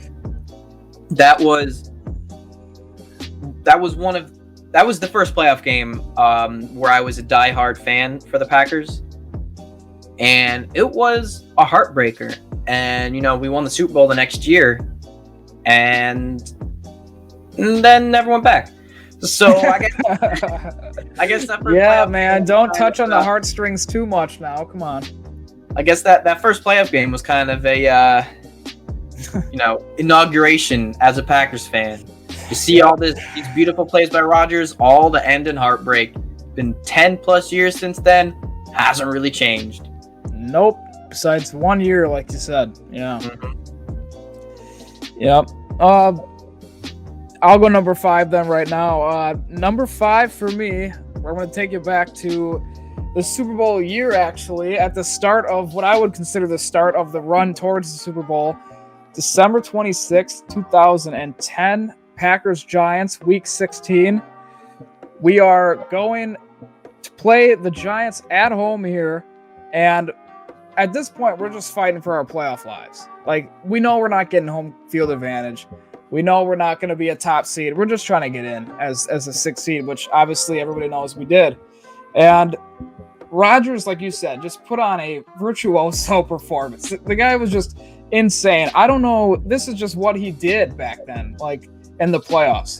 that was the first playoff game where I was a diehard fan for the Packers. And it was a heartbreaker. And, we won the Super Bowl the next year. And then never went back. So I guess that first playoff man, don't touch on the heartstrings too much now. Come on. I guess that first playoff game was kind of a inauguration as a Packers fan. You see all these beautiful plays by Rodgers, all the end in heartbreak. Been 10 plus years since then, hasn't really changed. Nope. Besides 1 year, like you said. Yeah. Mm-hmm. Yep. I'll go number 5 then right now. Number 5 for me, we're going to take you back to the Super Bowl year, actually, at the start of what I would consider the start of the run towards the Super Bowl. December 26th, 2010, Packers-Giants, Week 16. We are going to play the Giants at home here, and at this point, we're just fighting for our playoff lives. Like, we know we're not getting home field advantage. We know we're not going to be a top seed. We're just trying to get in as a 6th seed, which obviously everybody knows we did. And Rodgers, like you said, just put on a virtuoso performance. The guy was just insane. I don't know. This is just what he did back then, like in the playoffs.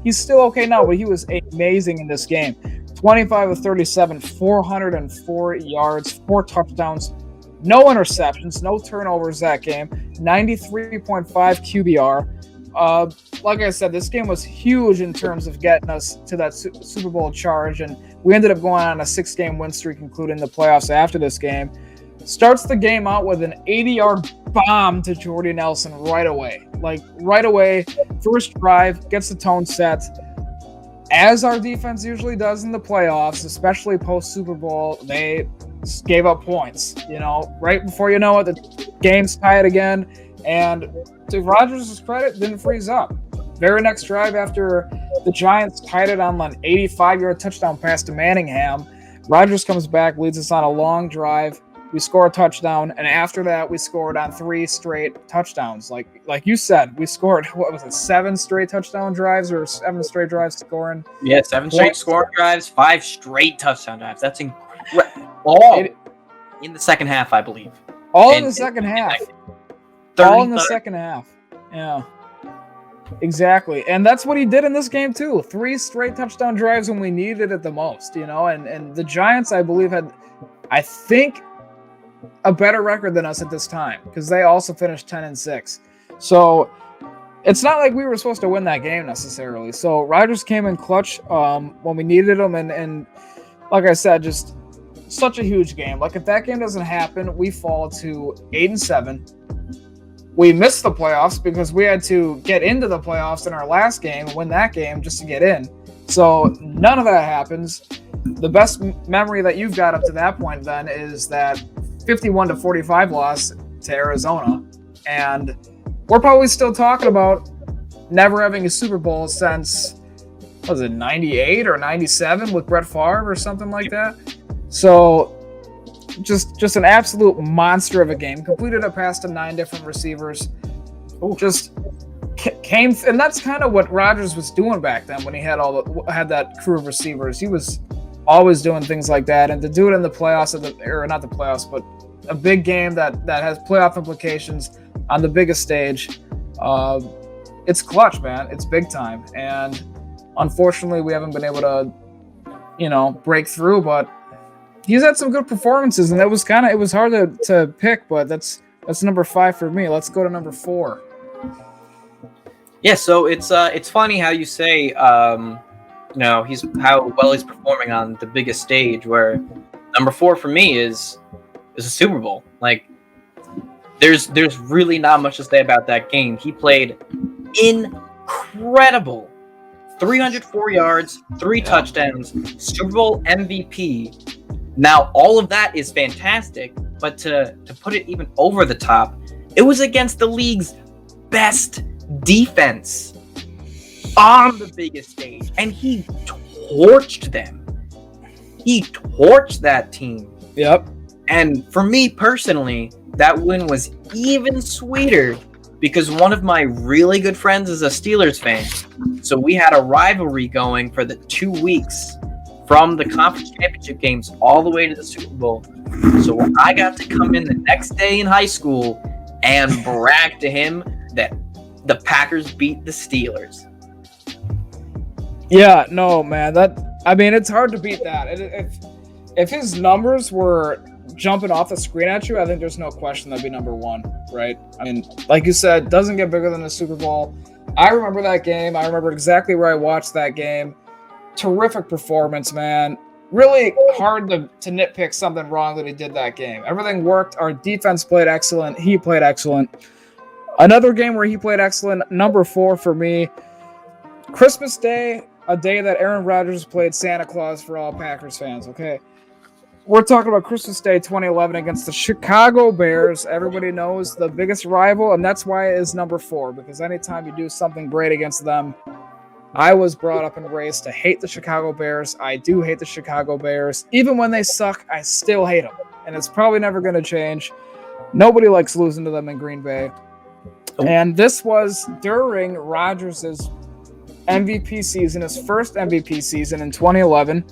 He's still okay now, but he was amazing in this game. 25 of 37, 404 yards, 4 touchdowns, no interceptions, no turnovers that game, 93.5 QBR. Like I said, this game was huge in terms of getting us to that Super Bowl charge, and we ended up going on a 6-game win streak, including the playoffs after this game. Starts the game out with an 80-yard bomb to Jordy Nelson right away. Like, right away, first drive, gets the tone set. As our defense usually does in the playoffs, especially post-Super Bowl, they gave up points. Right before you know it, the game's tied again. And to Rodgers' credit, didn't freeze up. Very next drive after the Giants tied it on an 85-yard touchdown pass to Manningham, Rodgers comes back, leads us on a long drive. We score a touchdown, and after that, we scored on 3 straight touchdowns. Like you said, we scored, 7 straight touchdown drives or 7 straight drives scoring? Yeah, 7 straight scoring drives, 5 straight touchdown drives. That's incredible. All in the second half, I believe. All in the second half. All in the second half. Yeah. Exactly. And that's what he did in this game, too. 3 straight touchdown drives when we needed it the most, and the Giants, I believe, had, I think, a better record than us at this time, because they also finished 10-6. So it's not like we were supposed to win that game necessarily. So Rodgers came in clutch when we needed him, and like I said, just such a huge game. Like, if that game doesn't happen, we fall to 8-7. We missed the playoffs because we had to get into the playoffs in our last game, win that game just to get in. So none of that happens. The best memory that you've got up to that point then is that 51-45 loss to Arizona. And we're probably still talking about never having a Super Bowl since, was it 98 or 97 with Brett Favre or something like that? So just an absolute monster of a game. Completed a pass to 9 different receivers. Just came, and that's kind of what Rodgers was doing back then when he had had that crew of receivers. He was always doing things like that, and to do it in the playoffs, or not the playoffs, but a big game that has playoff implications on the biggest stage, it's clutch, man. It's big time, and unfortunately, we haven't been able to, break through. But he's had some good performances, and it was hard to pick, but that's number 5 for me. Let's go to number 4. Yeah, so it's funny how you say he's how well he's performing on the biggest stage, where number 4 for me is a Super Bowl. Like, there's really not much to say about that game. He played incredible. 304 yards, 3 touchdowns, Super Bowl MVP. Now, all of that is fantastic, but to put it even over the top, it was against the league's best defense on the biggest stage, and he torched them. He torched that team. Yep. And for me personally, that win was even sweeter because one of my really good friends is a Steelers fan. So we had a rivalry going for the 2 weeks from the conference championship games all the way to the Super Bowl. So I got to come in the next day in high school and brag to him that the Packers beat the Steelers. Yeah, no, man. It's hard to beat that. If his numbers were jumping off the screen at you, I think there's no question that'd be number one, right? I mean, like you said, doesn't get bigger than the Super Bowl. I remember that game. I remember exactly where I watched that game. Terrific performance, man. Really hard to nitpick something wrong that he did that game. Everything worked. Our defense played excellent. He played excellent. Another game where he played excellent, number 4 for me, Christmas Day, a day that Aaron Rodgers played Santa Claus for all Packers fans, okay? We're talking about Christmas Day 2011 against the Chicago Bears. Everybody knows the biggest rival, and that's why it is number 4, because anytime you do something great against them, I was brought up and raised to hate the Chicago Bears. I do hate the Chicago Bears. Even when they suck, I still hate them, and it's probably never going to change. Nobody likes losing to them in Green Bay. And this was during Rodgers' MVP season, his first MVP season in 2011.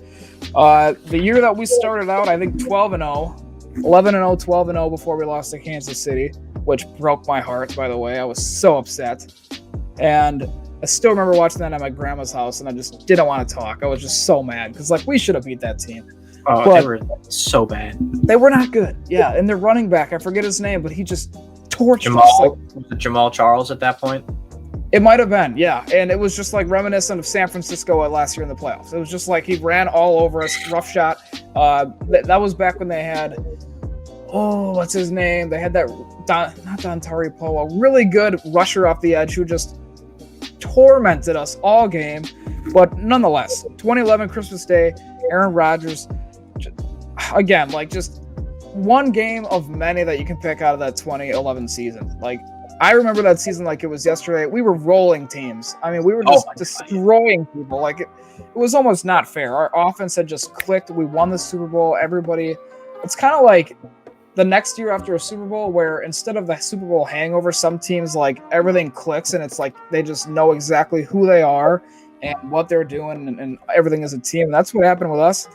The year that we started out, I think 12-0, 11-0, 12-0 before we lost to Kansas City, which broke my heart, by the way. I was so upset. And I still remember watching that at my grandma's house, and I just didn't want to talk. I was just so mad because, like, we should have beat that team. Oh, but they were so bad. They were not good. Yeah, and their running back, I forget his name, but he just tortured us. Was it Jamal Charles at that point? It might have been, yeah. And it was just like reminiscent of San Francisco last year in the playoffs. It was just like he ran all over us, rough shot. That was back when they had, what's his name? They had that, not Dontari Poe, a really good rusher off the edge who just tormented us all game. But nonetheless, 2011 Christmas Day, Aaron Rodgers, again, like just one game of many that you can pick out of that 2011 season. Like, I remember that season like it was yesterday. We were rolling teams. I mean, we were just destroying people. Like, it was almost not fair. Our offense had just clicked. We won the Super Bowl. Everybody, it's kind of like the next year after a Super Bowl where instead of the Super Bowl hangover, some teams, like, everything clicks and it's like they just know exactly who they are and what they're doing and everything as a team. And that's what happened with us.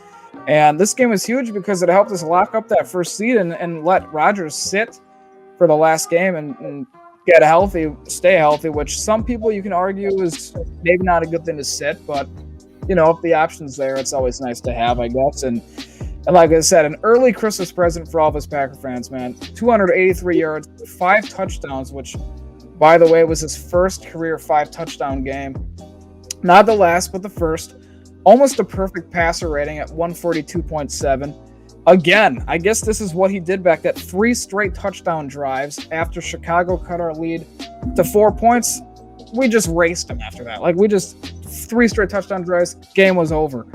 And this game was huge because it helped us lock up that first seed and let Rodgers sit for the last game and get healthy, stay healthy, which some people you can argue is maybe not a good thing to sit, but, you know, if the option's there, it's always nice to have, I guess. And like I said, an early Christmas present for all of us Packer fans, man. 283 yards, 5 touchdowns, which, by the way, was his first career 5-touchdown game. Not the last, but the first. Almost a perfect passer rating at 142.7. Again, I guess this is what he did back that 3 straight touchdown drives after Chicago cut our lead to 4 points. We just raced him after that. Like, we just 3 straight touchdown drives, game was over.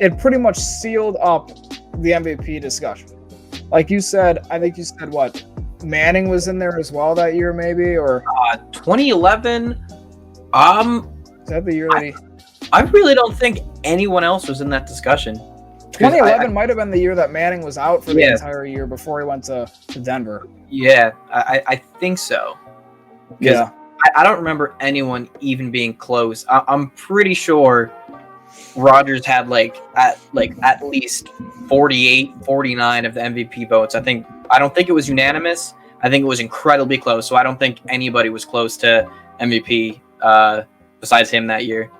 It pretty much sealed up the MVP discussion. Like you said, I think you said what? Manning was in there as well that year, maybe, or 2011. Is that the year that he? I really don't think anyone else was in that discussion. 2011 might have been the year that Manning was out for the entire year before he went to Denver. Yeah, I think so. Yeah. I don't remember anyone even being close. I'm pretty sure Rodgers had at least 48, 49 of the MVP votes. I don't think it was unanimous. I think it was incredibly close. So I don't think anybody was close to MVP besides him that year.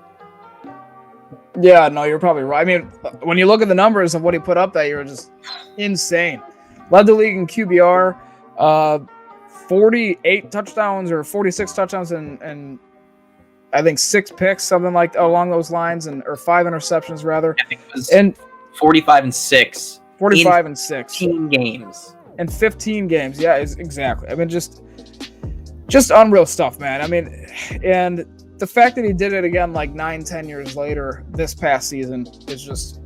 Yeah, no, you're probably right. I mean, when you look at the numbers of what he put up that year, it's just insane. Led the league in QBR, 48 touchdowns or 46 touchdowns and I think 6 picks, something like along those lines, or 5 interceptions rather. I think it was 45 and 6. 45 and 6. 15 games. And 15 games, yeah, exactly. I mean, just unreal stuff, man. I mean, and the fact that he did it again like 9-10 years later this past season is just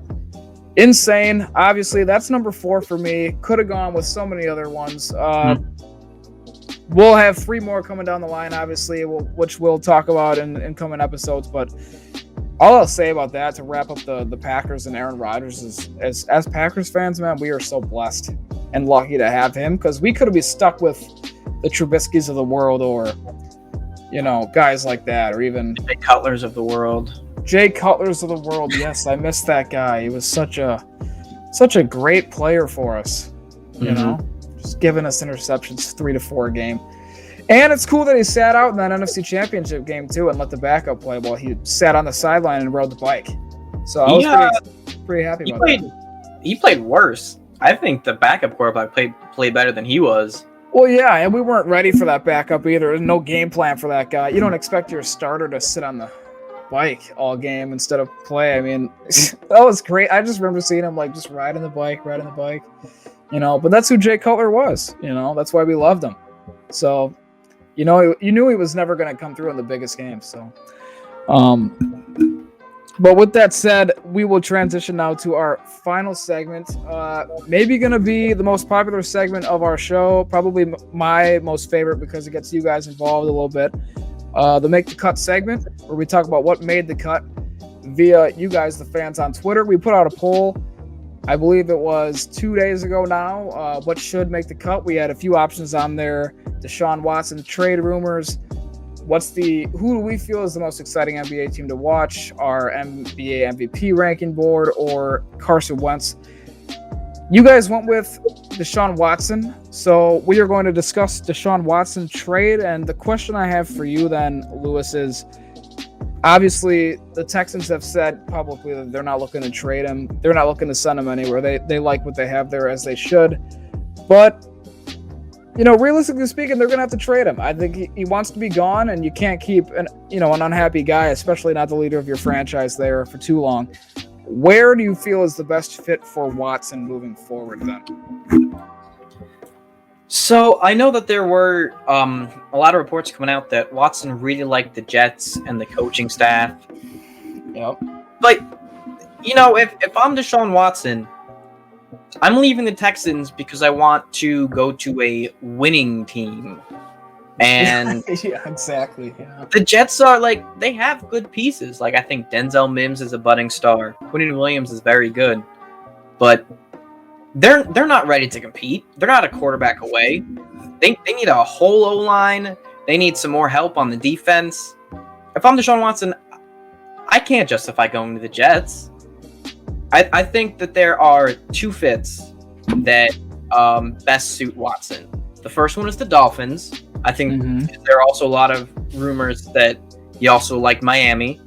insane. Obviously, that's number 4 for me. Could have gone with so many other ones. We'll have 3 more coming down the line, obviously, which we'll talk about in coming episodes. But all I'll say about that to wrap up the Packers and Aaron Rodgers is, as Packers fans, man, we are so blessed and lucky to have him, because we could have been stuck with the Trubiskys of the world, or, you know, guys like that, or even Jay Cutlers of the world. Jay Cutlers of the world. Yes, I missed that guy. He was such a great player for us. You know, just giving us interceptions 3 to 4 a game. And it's cool that he sat out in that NFC Championship game too and let the backup play while he sat on the sideline and rode the bike. So I was pretty happy about that. He played worse. I think the backup quarterback played better than he was. Well, yeah, and we weren't ready for that backup either. There's no game plan for that guy. You don't expect your starter to sit on the bike all game instead of play. I mean, that was great. I just remember seeing him like just riding the bike, but that's who Jay Cutler was, that's why we loved him. So, you knew he was never going to come through in the biggest games. So, but with that said, we will transition now to our final segment. Maybe going to be the most popular segment of our show, probably my most favorite because it gets you guys involved a little bit. The Make the Cut segment, where we talk about what made the cut via you guys, the fans on Twitter. We put out a poll, I believe it was 2 days ago now, what should make the cut. We had a few options on there. Deshaun Watson trade rumors. Who do we feel is the most exciting NBA team to watch? Our NBA MVP ranking board or Carson Wentz? You guys went with Deshaun Watson, so we are going to discuss Deshaun Watson trade. And the question I have for you then, Lewis, is obviously the Texans have said publicly that they're not looking to trade him. They're not looking to send him anywhere. They like what they have there, as they should. But realistically speaking, they're going to have to trade him. I think he wants to be gone, and you can't keep an unhappy guy, especially not the leader of your franchise, there for too long. Where do you feel is the best fit for Watson moving forward then? So I know that there were a lot of reports coming out that Watson really liked the Jets and the coaching staff. Yep. But, if I'm Deshaun Watson, I'm leaving the Texans because I want to go to a winning team. And yeah, exactly. Yeah. The Jets are they have good pieces. I think Denzel Mims is a budding star. Quentin Williams is very good. But they're not ready to compete. They're not a quarterback away. They need a whole O-line. They need some more help on the defense. If I'm Deshaun Watson, I can't justify going to the Jets. I think that there are two fits that best suit Watson. The first one is the Dolphins. I think there are also a lot of rumors that he also liked Miami.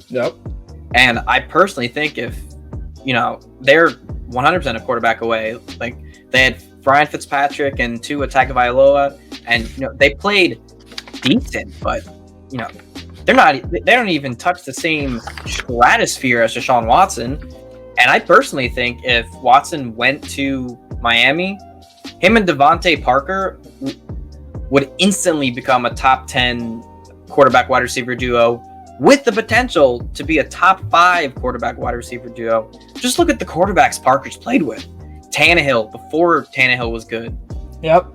Yep. And I personally think if, they're 100% a quarterback away. They had Ryan Fitzpatrick and Tua Tagovailoa, and they played decent, but they don't even touch the same stratosphere as Deshaun Watson. And I personally think if Watson went to Miami, him and Devontae Parker would instantly become a top 10 quarterback wide receiver duo with the potential to be a top 5 quarterback wide receiver duo. Just look at the quarterbacks Parker's played with. Tannehill, before Tannehill was good. Yep.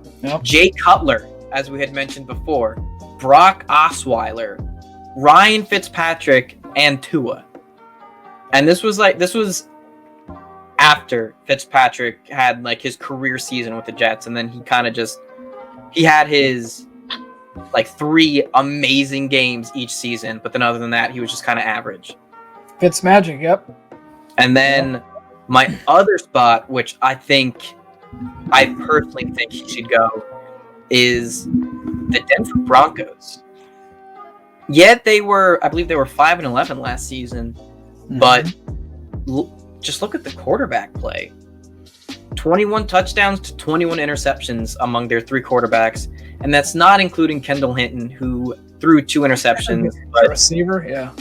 Jay Cutler, as we had mentioned before. Brock Osweiler, Ryan Fitzpatrick, and Tua. And this was after Fitzpatrick had his career season with the Jets, and then he had his 3 amazing games each season, but then other than that, he was just kind of average. Fitzmagic, yep. And then my other spot, which I personally think he should go, is the Denver Broncos. Yet I believe they were 5-11 last season, but just look at the quarterback play. 21 touchdowns to 21 interceptions among their 3 quarterbacks, and that's not including Kendall Hinton, who threw 2 interceptions. But receiver, yeah.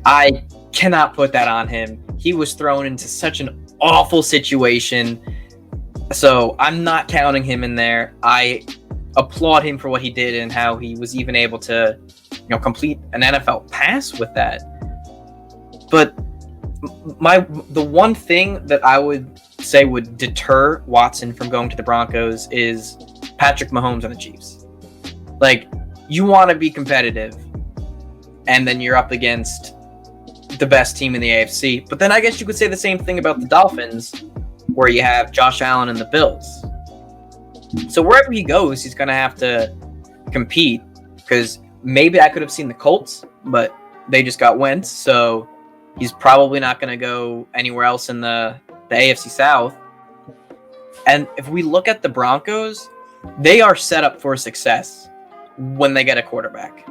I cannot put that on him. He was thrown into such an awful situation, so I'm not counting him in there. I applaud him for what he did and how he was even able to, complete an NFL pass with that. But the one thing that I would say would deter Watson from going to the Broncos is Patrick Mahomes and the Chiefs. You want to be competitive, and then you're up against the best team in the AFC. But then I guess you could say the same thing about the Dolphins, where you have Josh Allen and the Bills. So wherever he goes, he's going to have to compete, because maybe I could have seen the Colts, but they just got Wentz, so he's probably not going to go anywhere else in the AFC South. And if we look at the Broncos, they are set up for success when they get a quarterback.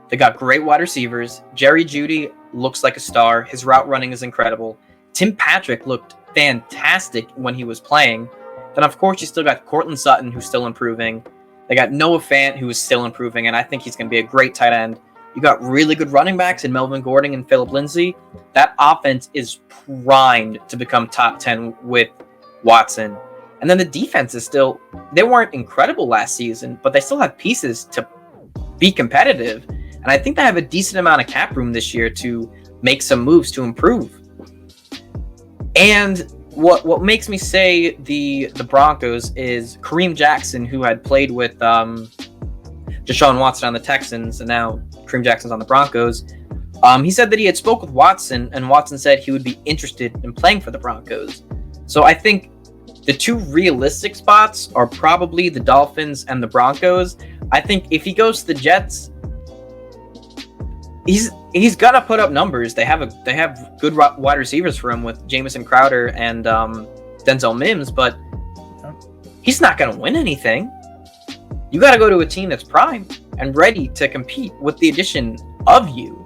They got great wide receivers. Jerry Jeudy looks like a star. His route running is incredible. Tim Patrick looked fantastic when he was playing. Then, of course, you still got Cortland Sutton, who's still improving. They got Noah Fant, who is still improving, and I think he's going to be a great tight end. You got really good running backs in Melvin Gordon and Phillip Lindsay. That offense is primed to become top 10 with Watson. And then the defense is still, they weren't incredible last season, but they still have pieces to be competitive. And I think they have a decent amount of cap room this year to make some moves to improve. And what makes me say the Broncos is Kareem Jackson, who had played with Deshaun Watson on the Texans, and now Kareem Jackson's on the Broncos. He said that he had spoke with Watson, and Watson said he would be interested in playing for the Broncos. So I think the two realistic spots are probably the Dolphins and the Broncos. I think if he goes to the Jets, he's gonna put up numbers. They have good wide receivers for him with Jamison Crowder and Denzel Mims, but he's not gonna win anything. You got to go to a team that's primed and ready to compete with the addition of you.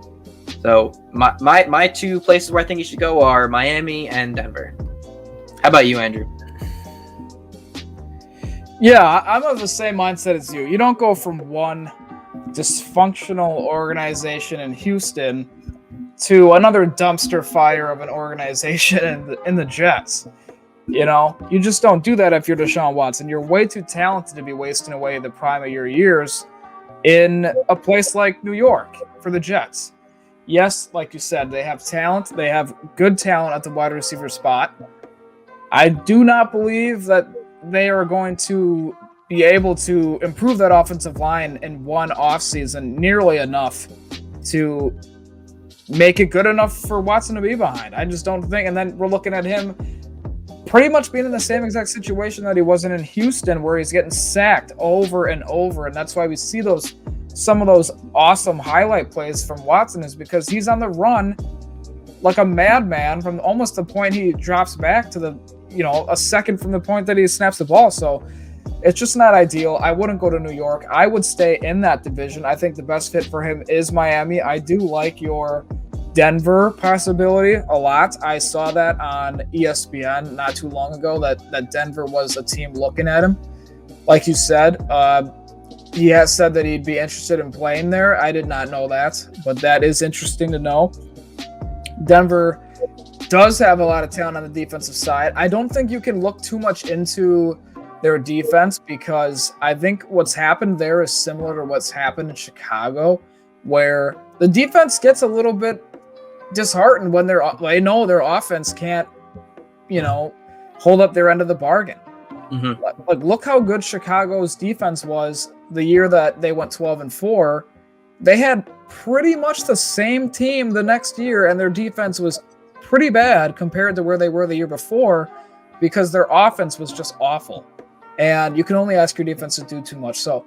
So my two places where I think you should go are Miami and Denver. How about you, Andrew? Yeah, I'm of the same mindset as you. You don't go from one dysfunctional organization in Houston to another dumpster fire of an organization in the Jets. You know, you just don't do that if you're Deshaun Watson. You're way too talented to be wasting away the prime of your years in a place like New York for the Jets. Yes, like you said, they have talent. They have good talent at the wide receiver spot. I do not believe that they are going to be able to improve that offensive line in one offseason nearly enough to make it good enough for Watson to be behind. I just don't think. And then we're looking at him pretty much being in the same exact situation that he wasn't in Houston, where he's getting sacked over and over. And that's why we see some of those awesome highlight plays from Watson, is because he's on the run like a madman from almost the point he drops back to the, a second from the point that he snaps the ball. So it's just not ideal. I wouldn't go to New York. I would stay in that division. I think the best fit for him is Miami. I do like your Denver possibility a lot. I saw that on ESPN not too long ago that Denver was a team looking at him. Like you said, he has said that he'd be interested in playing there. I did not know that, but that is interesting to know. Denver does have a lot of talent on the defensive side. I don't think you can look too much into their defense, because I think what's happened there is similar to what's happened in Chicago, where the defense gets a little bit disheartened when they know their offense can't, hold up their end of the bargain. Mm-hmm. Like, look how good Chicago's defense was the year that they went 12-4. They had pretty much the same team the next year, and their defense was pretty bad compared to where they were the year before, because their offense was just awful. And you can only ask your defense to do too much. So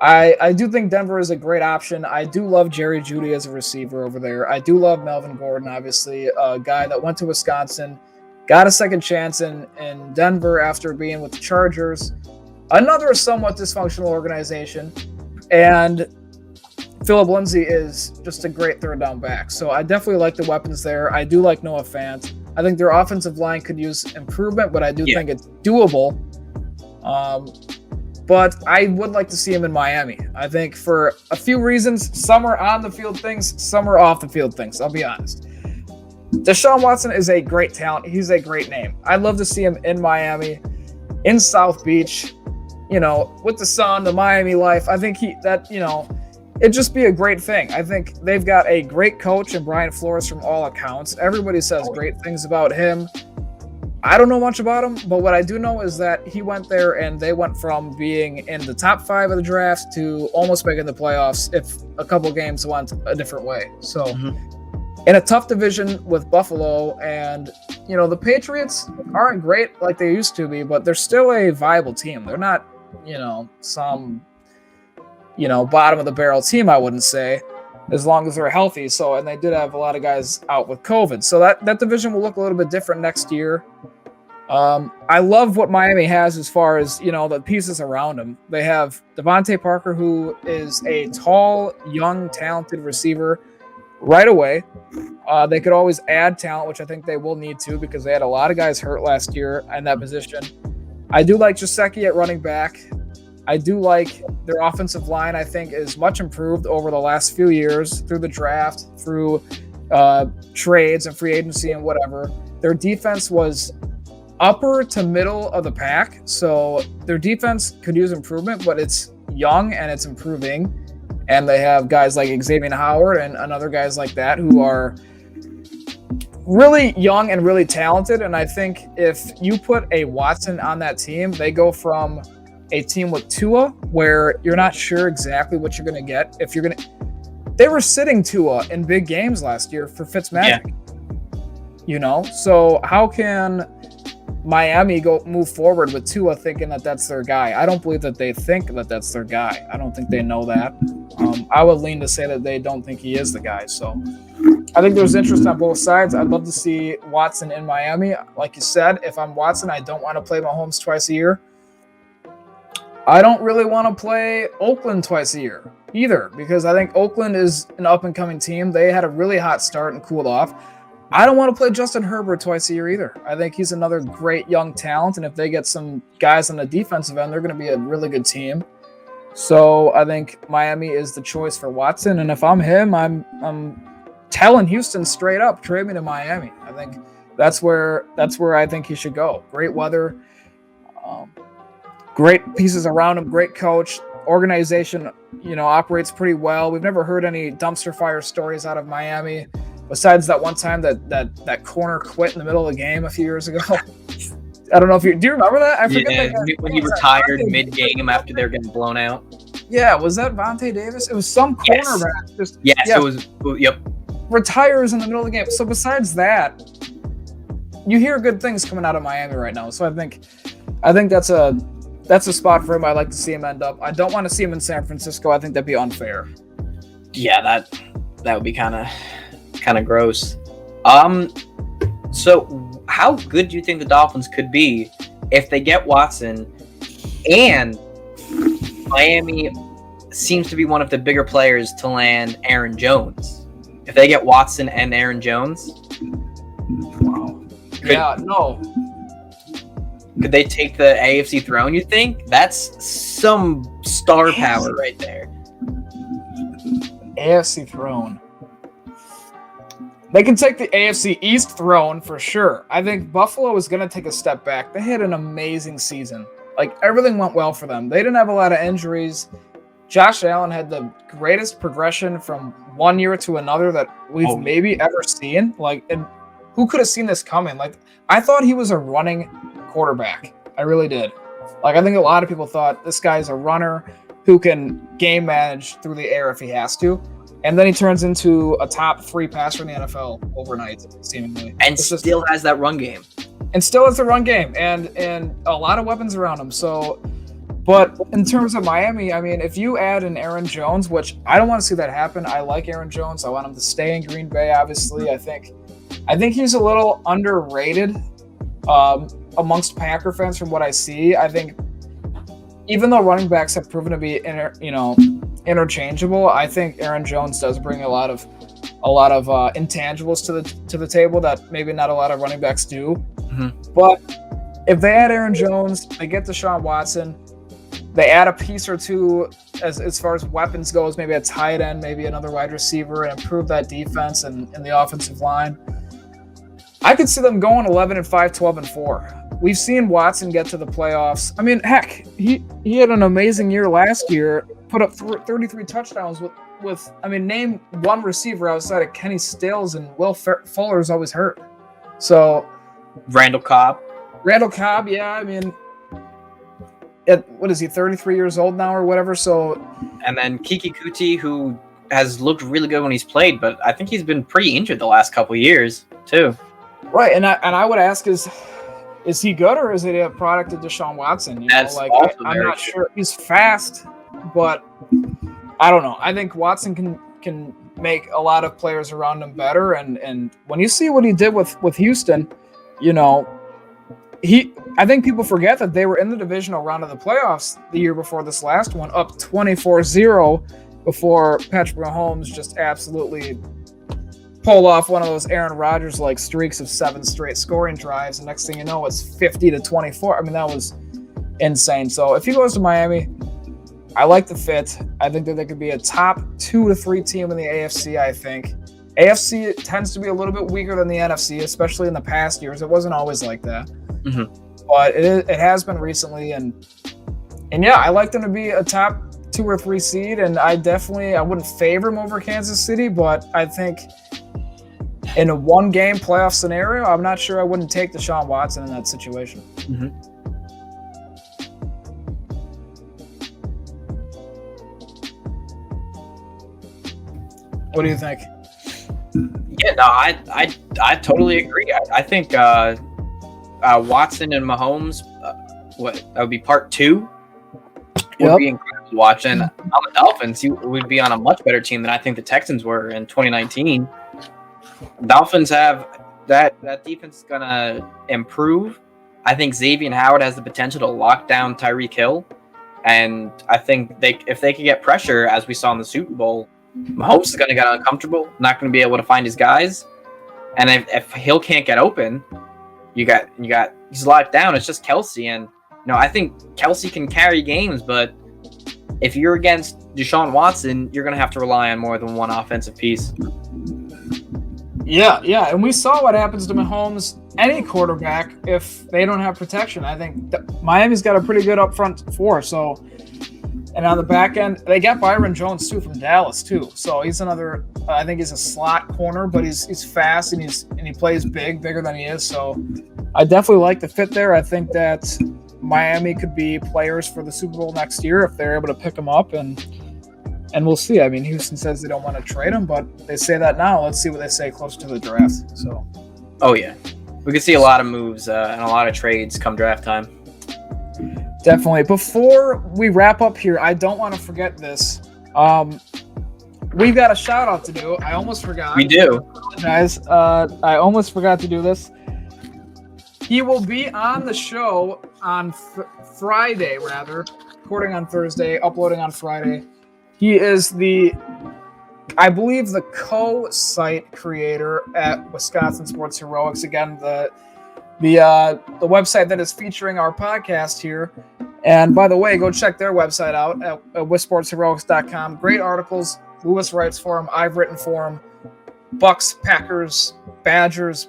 I do think Denver is a great option. I do love Jerry Jeudy as a receiver over there. I do love Melvin Gordon, obviously, a guy that went to Wisconsin, got a second chance in Denver after being with the Chargers. Another somewhat dysfunctional organization. And Phillip Lindsay is just a great third down back. So I definitely like the weapons there. I do like Noah Fant. I think their offensive line could use improvement, but I do think it's doable. But I would like to see him in Miami. I think for a few reasons. Some are on the field things, some are off the field things. I'll be honest. Deshaun Watson is a great talent. He's a great name. I'd love to see him in Miami, in South Beach, with the sun, the Miami life. I think it'd just be a great thing. I think they've got a great coach in Brian Flores from all accounts. Everybody says great things about him. I don't know much about him, but what I do know is that he went there and they went from being in the top 5 of the draft to almost making the playoffs if a couple games went a different way. So in a tough division with Buffalo, and the Patriots aren't great like they used to be, but they're still a viable team. They're not, some bottom of the barrel team, I wouldn't say, as long as they're healthy. So, and they did have a lot of guys out with COVID. So that division will look a little bit different next year. I love what Miami has as far as, the pieces around them. They have Devontae Parker, who is a tall, young, talented receiver. right away. They could always add talent, which I think they will need to because they had a lot of guys hurt last year in that position. I do like Jaceki at running back. I do like their offensive line, I think, is much improved over the last few years through the draft, through trades and free agency and whatever. Their defense was upper to middle of the pack, so their defense could use improvement, but it's young and it's improving. And they have guys like Xavier Howard and other guys like that who are really young and really talented. And I think if you put a Watson on that team, they go from a team with Tua where you're not sure exactly what you're going to get. They were sitting Tua in big games last year for Fitzmagic, so how can Miami move forward with Tua thinking that that's their guy? I don't believe that they think that that's their guy. I don't think they know that. I would lean to say that they don't think he is the guy. So I think there's interest on both sides. I'd love to see Watson in Miami. Like you said, if I'm Watson, I don't want to play Mahomes twice a year. I don't really want to play Oakland twice a year either because I think Oakland is an up-and-coming team. They had a really hot start and cooled off. I don't want to play Justin Herbert twice a year either. I think he's another great young talent, and if they get some guys on the defensive end, they're going to be a really good team. So I think Miami is the choice for Watson, and if I'm him, I'm telling Houston straight up, trade me to Miami. I think that's where I think he should go. Great weather, great pieces around him, great coach, organization, operates pretty well. We've never heard any dumpster fire stories out of Miami. Besides that one time that corner quit in the middle of the game a few years ago. I don't know if do you remember that? I forget when he retired mid-game after they were getting blown out. Yeah, was that Vontae Davis? It was some cornerback. It was. Yep. Retires in the middle of the game. So besides that, you hear good things coming out of Miami right now. So I think that's a spot for him. I'd like to see him end up. I don't want to see him in San Francisco. I think that'd be unfair. Yeah, that would be kind of gross. So how good do you think the Dolphins could be if they get Watson and Miami seems to be one of the bigger players to land Aaron Jones? If they get Watson and Aaron Jones, wow. Could they take the AFC throne, you think? That's some star power right there. AFC throne. They can take the AFC East throne for sure. I think Buffalo is going to take a step back. They had an amazing season. Like, everything went well for them. They didn't have a lot of injuries. Josh Allen had the greatest progression from one year to another that we've maybe ever seen. Like, and who could have seen this coming? Like, I thought he was a running quarterback. I really did. Like, I think a lot of people thought this guy's a runner who can game manage through the air if he has to. And then he turns into a top 3 passer in the NFL overnight, seemingly. And still has that run game. And still has the run game and a lot of weapons around him. So, but in terms of Miami, I mean, if you add an Aaron Jones, which I don't want to see that happen. I like Aaron Jones. I want him to stay in Green Bay, obviously. I think he's a little underrated amongst Packer fans from what I see. I think even though running backs have proven to be interchangeable, I think Aaron Jones does bring a lot of intangibles to the table that maybe not a lot of running backs do. Mm-hmm. But if they add Aaron Jones, they get Deshaun Watson, they add a piece or two as far as weapons goes, maybe a tight end, maybe another wide receiver, and improve that defense and the offensive line. I could see them going 11-5, 12-4. We've seen Watson get to the playoffs. I mean, heck, he had an amazing year last year, put up 33 touchdowns with name one receiver outside of Kenny Stills, and Will Fuller's always hurt. So Randall Cobb, yeah. I mean, what is he, 33 years old now or whatever? So, and then Kiki Kuti, who has looked really good when he's played, but I think he's been pretty injured the last couple of years too. Right, and I would ask, is he good or is it a product of Deshaun Watson? I'm not sure. He's fast, but I don't know. I think Watson can make a lot of players around him better, and when you see what he did with Houston, I think people forget that they were in the divisional round of the playoffs the year before this last one, up 24-0 before Patrick Mahomes just absolutely pull off one of those Aaron Rodgers like streaks of 7 straight scoring drives, and next thing you know, it's 50-24. I mean, that was insane. So if he goes to Miami, I like the fit. I think that they could be a top 2 to 3 team in the AFC. I think AFC tends to be a little bit weaker than the NFC, especially in the past years. It wasn't always like that, but it has been recently. And yeah, I like them to be a top 2 or 3 seed. And I wouldn't favor them over Kansas City, but I think in a 1-game playoff scenario, I'm not sure I wouldn't take Deshaun Watson in that situation. What do you think? Yeah, no, I totally agree. I think Watson and Mahomes, that would be part 2, would be incredible to watch. And on the Dolphins, you would be on a much better team than I think the Texans were in 2019. Dolphins have that defense is gonna improve. I think Xavier Howard has the potential to lock down Tyreek Hill, and I think if they could get pressure, as we saw in the Super Bowl, Mahomes is gonna get uncomfortable, not gonna be able to find his guys, and if Hill can't get open, he's locked down. It's just Kelsey, and I think Kelsey can carry games, but if you're against Deshaun Watson, you're gonna have to rely on more than one offensive piece. Yeah, and we saw what happens to Mahomes, any quarterback, if they don't have protection. I think Miami's got a pretty good up front 4, so, and on the back end, they got Byron Jones too from Dallas too. So he's another. I think he's a slot corner, but he's fast and he plays bigger than he is. So I definitely like the fit there. I think that Miami could be players for the Super Bowl next year if they're able to pick them up, and we'll see. I mean, Houston says they don't want to trade him, but they say that now. Let's see what they say closer to the draft. So, oh yeah, we could see a lot of moves and a lot of trades come draft time. Definitely. Before we wrap up here, I don't want to forget this. We've got a shout out to do. I almost forgot. We do. Guys, I almost forgot to do this. He will be on the show on Friday, recording on Thursday, uploading on Friday. He is I believe the co-site creator at Wisconsin Sports Heroics. Again, the website that is featuring our podcast here. And by the way, go check their website out at wisportsheroics.com. Great articles. Lewis writes for them. I've written for them. Bucks, Packers, Badgers,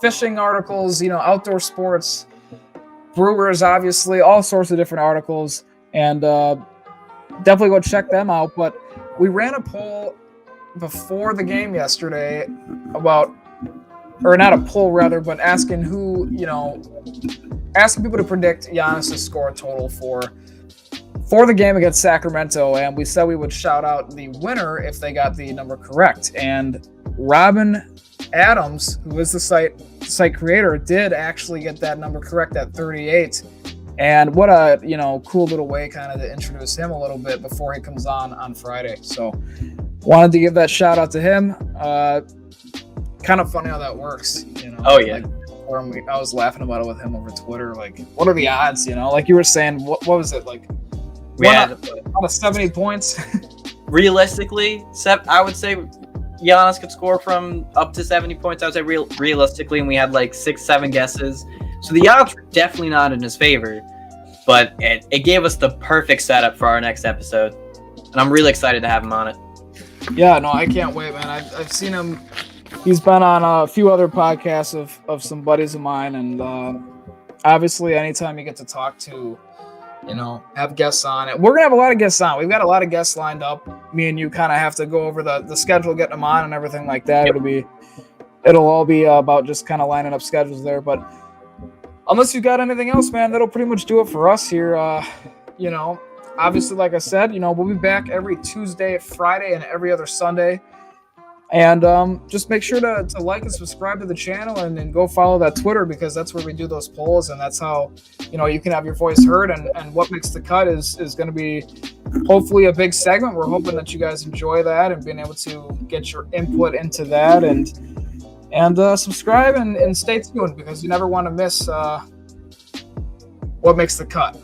fishing articles, outdoor sports, Brewers, obviously, all sorts of different articles. And definitely go check them out. But we ran a poll before the game yesterday about, or not a poll rather, but asking asking people to predict Giannis' score total for the game against Sacramento, and we said we would shout out the winner if they got the number correct. And Robin Adams, who is the site creator, did actually get that number correct at 38. And what a cool little way kind of to introduce him a little bit before he comes on Friday. So wanted to give that shout out to him. Kind of funny how that works, Oh yeah. I was laughing about it with him over Twitter. Like, what are the odds? Like you were saying, what was it like? Out of 70 points. Realistically, I would say Giannis could score from up to 70 points. I would say realistically, and we had like 6-7 guesses. So the odds were definitely not in his favor, but it gave us the perfect setup for our next episode, and I'm really excited to have him on it. Yeah, no, I can't wait, man. I've seen him. He's been on a few other podcasts of some buddies of mine, and obviously anytime you get to talk to, have guests on it. We're going to have a lot of guests on. We've got a lot of guests lined up. Me and you kind of have to go over the schedule, getting them on and everything like that. Yep. It'll all be about just kind of lining up schedules there. But unless you've got anything else, man, that'll pretty much do it for us here. Obviously, like I said, we'll be back every Tuesday, Friday, and every other Sunday. And just make sure to like and subscribe to the channel and go follow that Twitter, because that's where we do those polls, and that's how you can have your voice heard. And what makes the cut is going to be hopefully a big segment. We're hoping that you guys enjoy that and being able to get your input into that, and subscribe and stay tuned, because you never want to miss what makes the cut.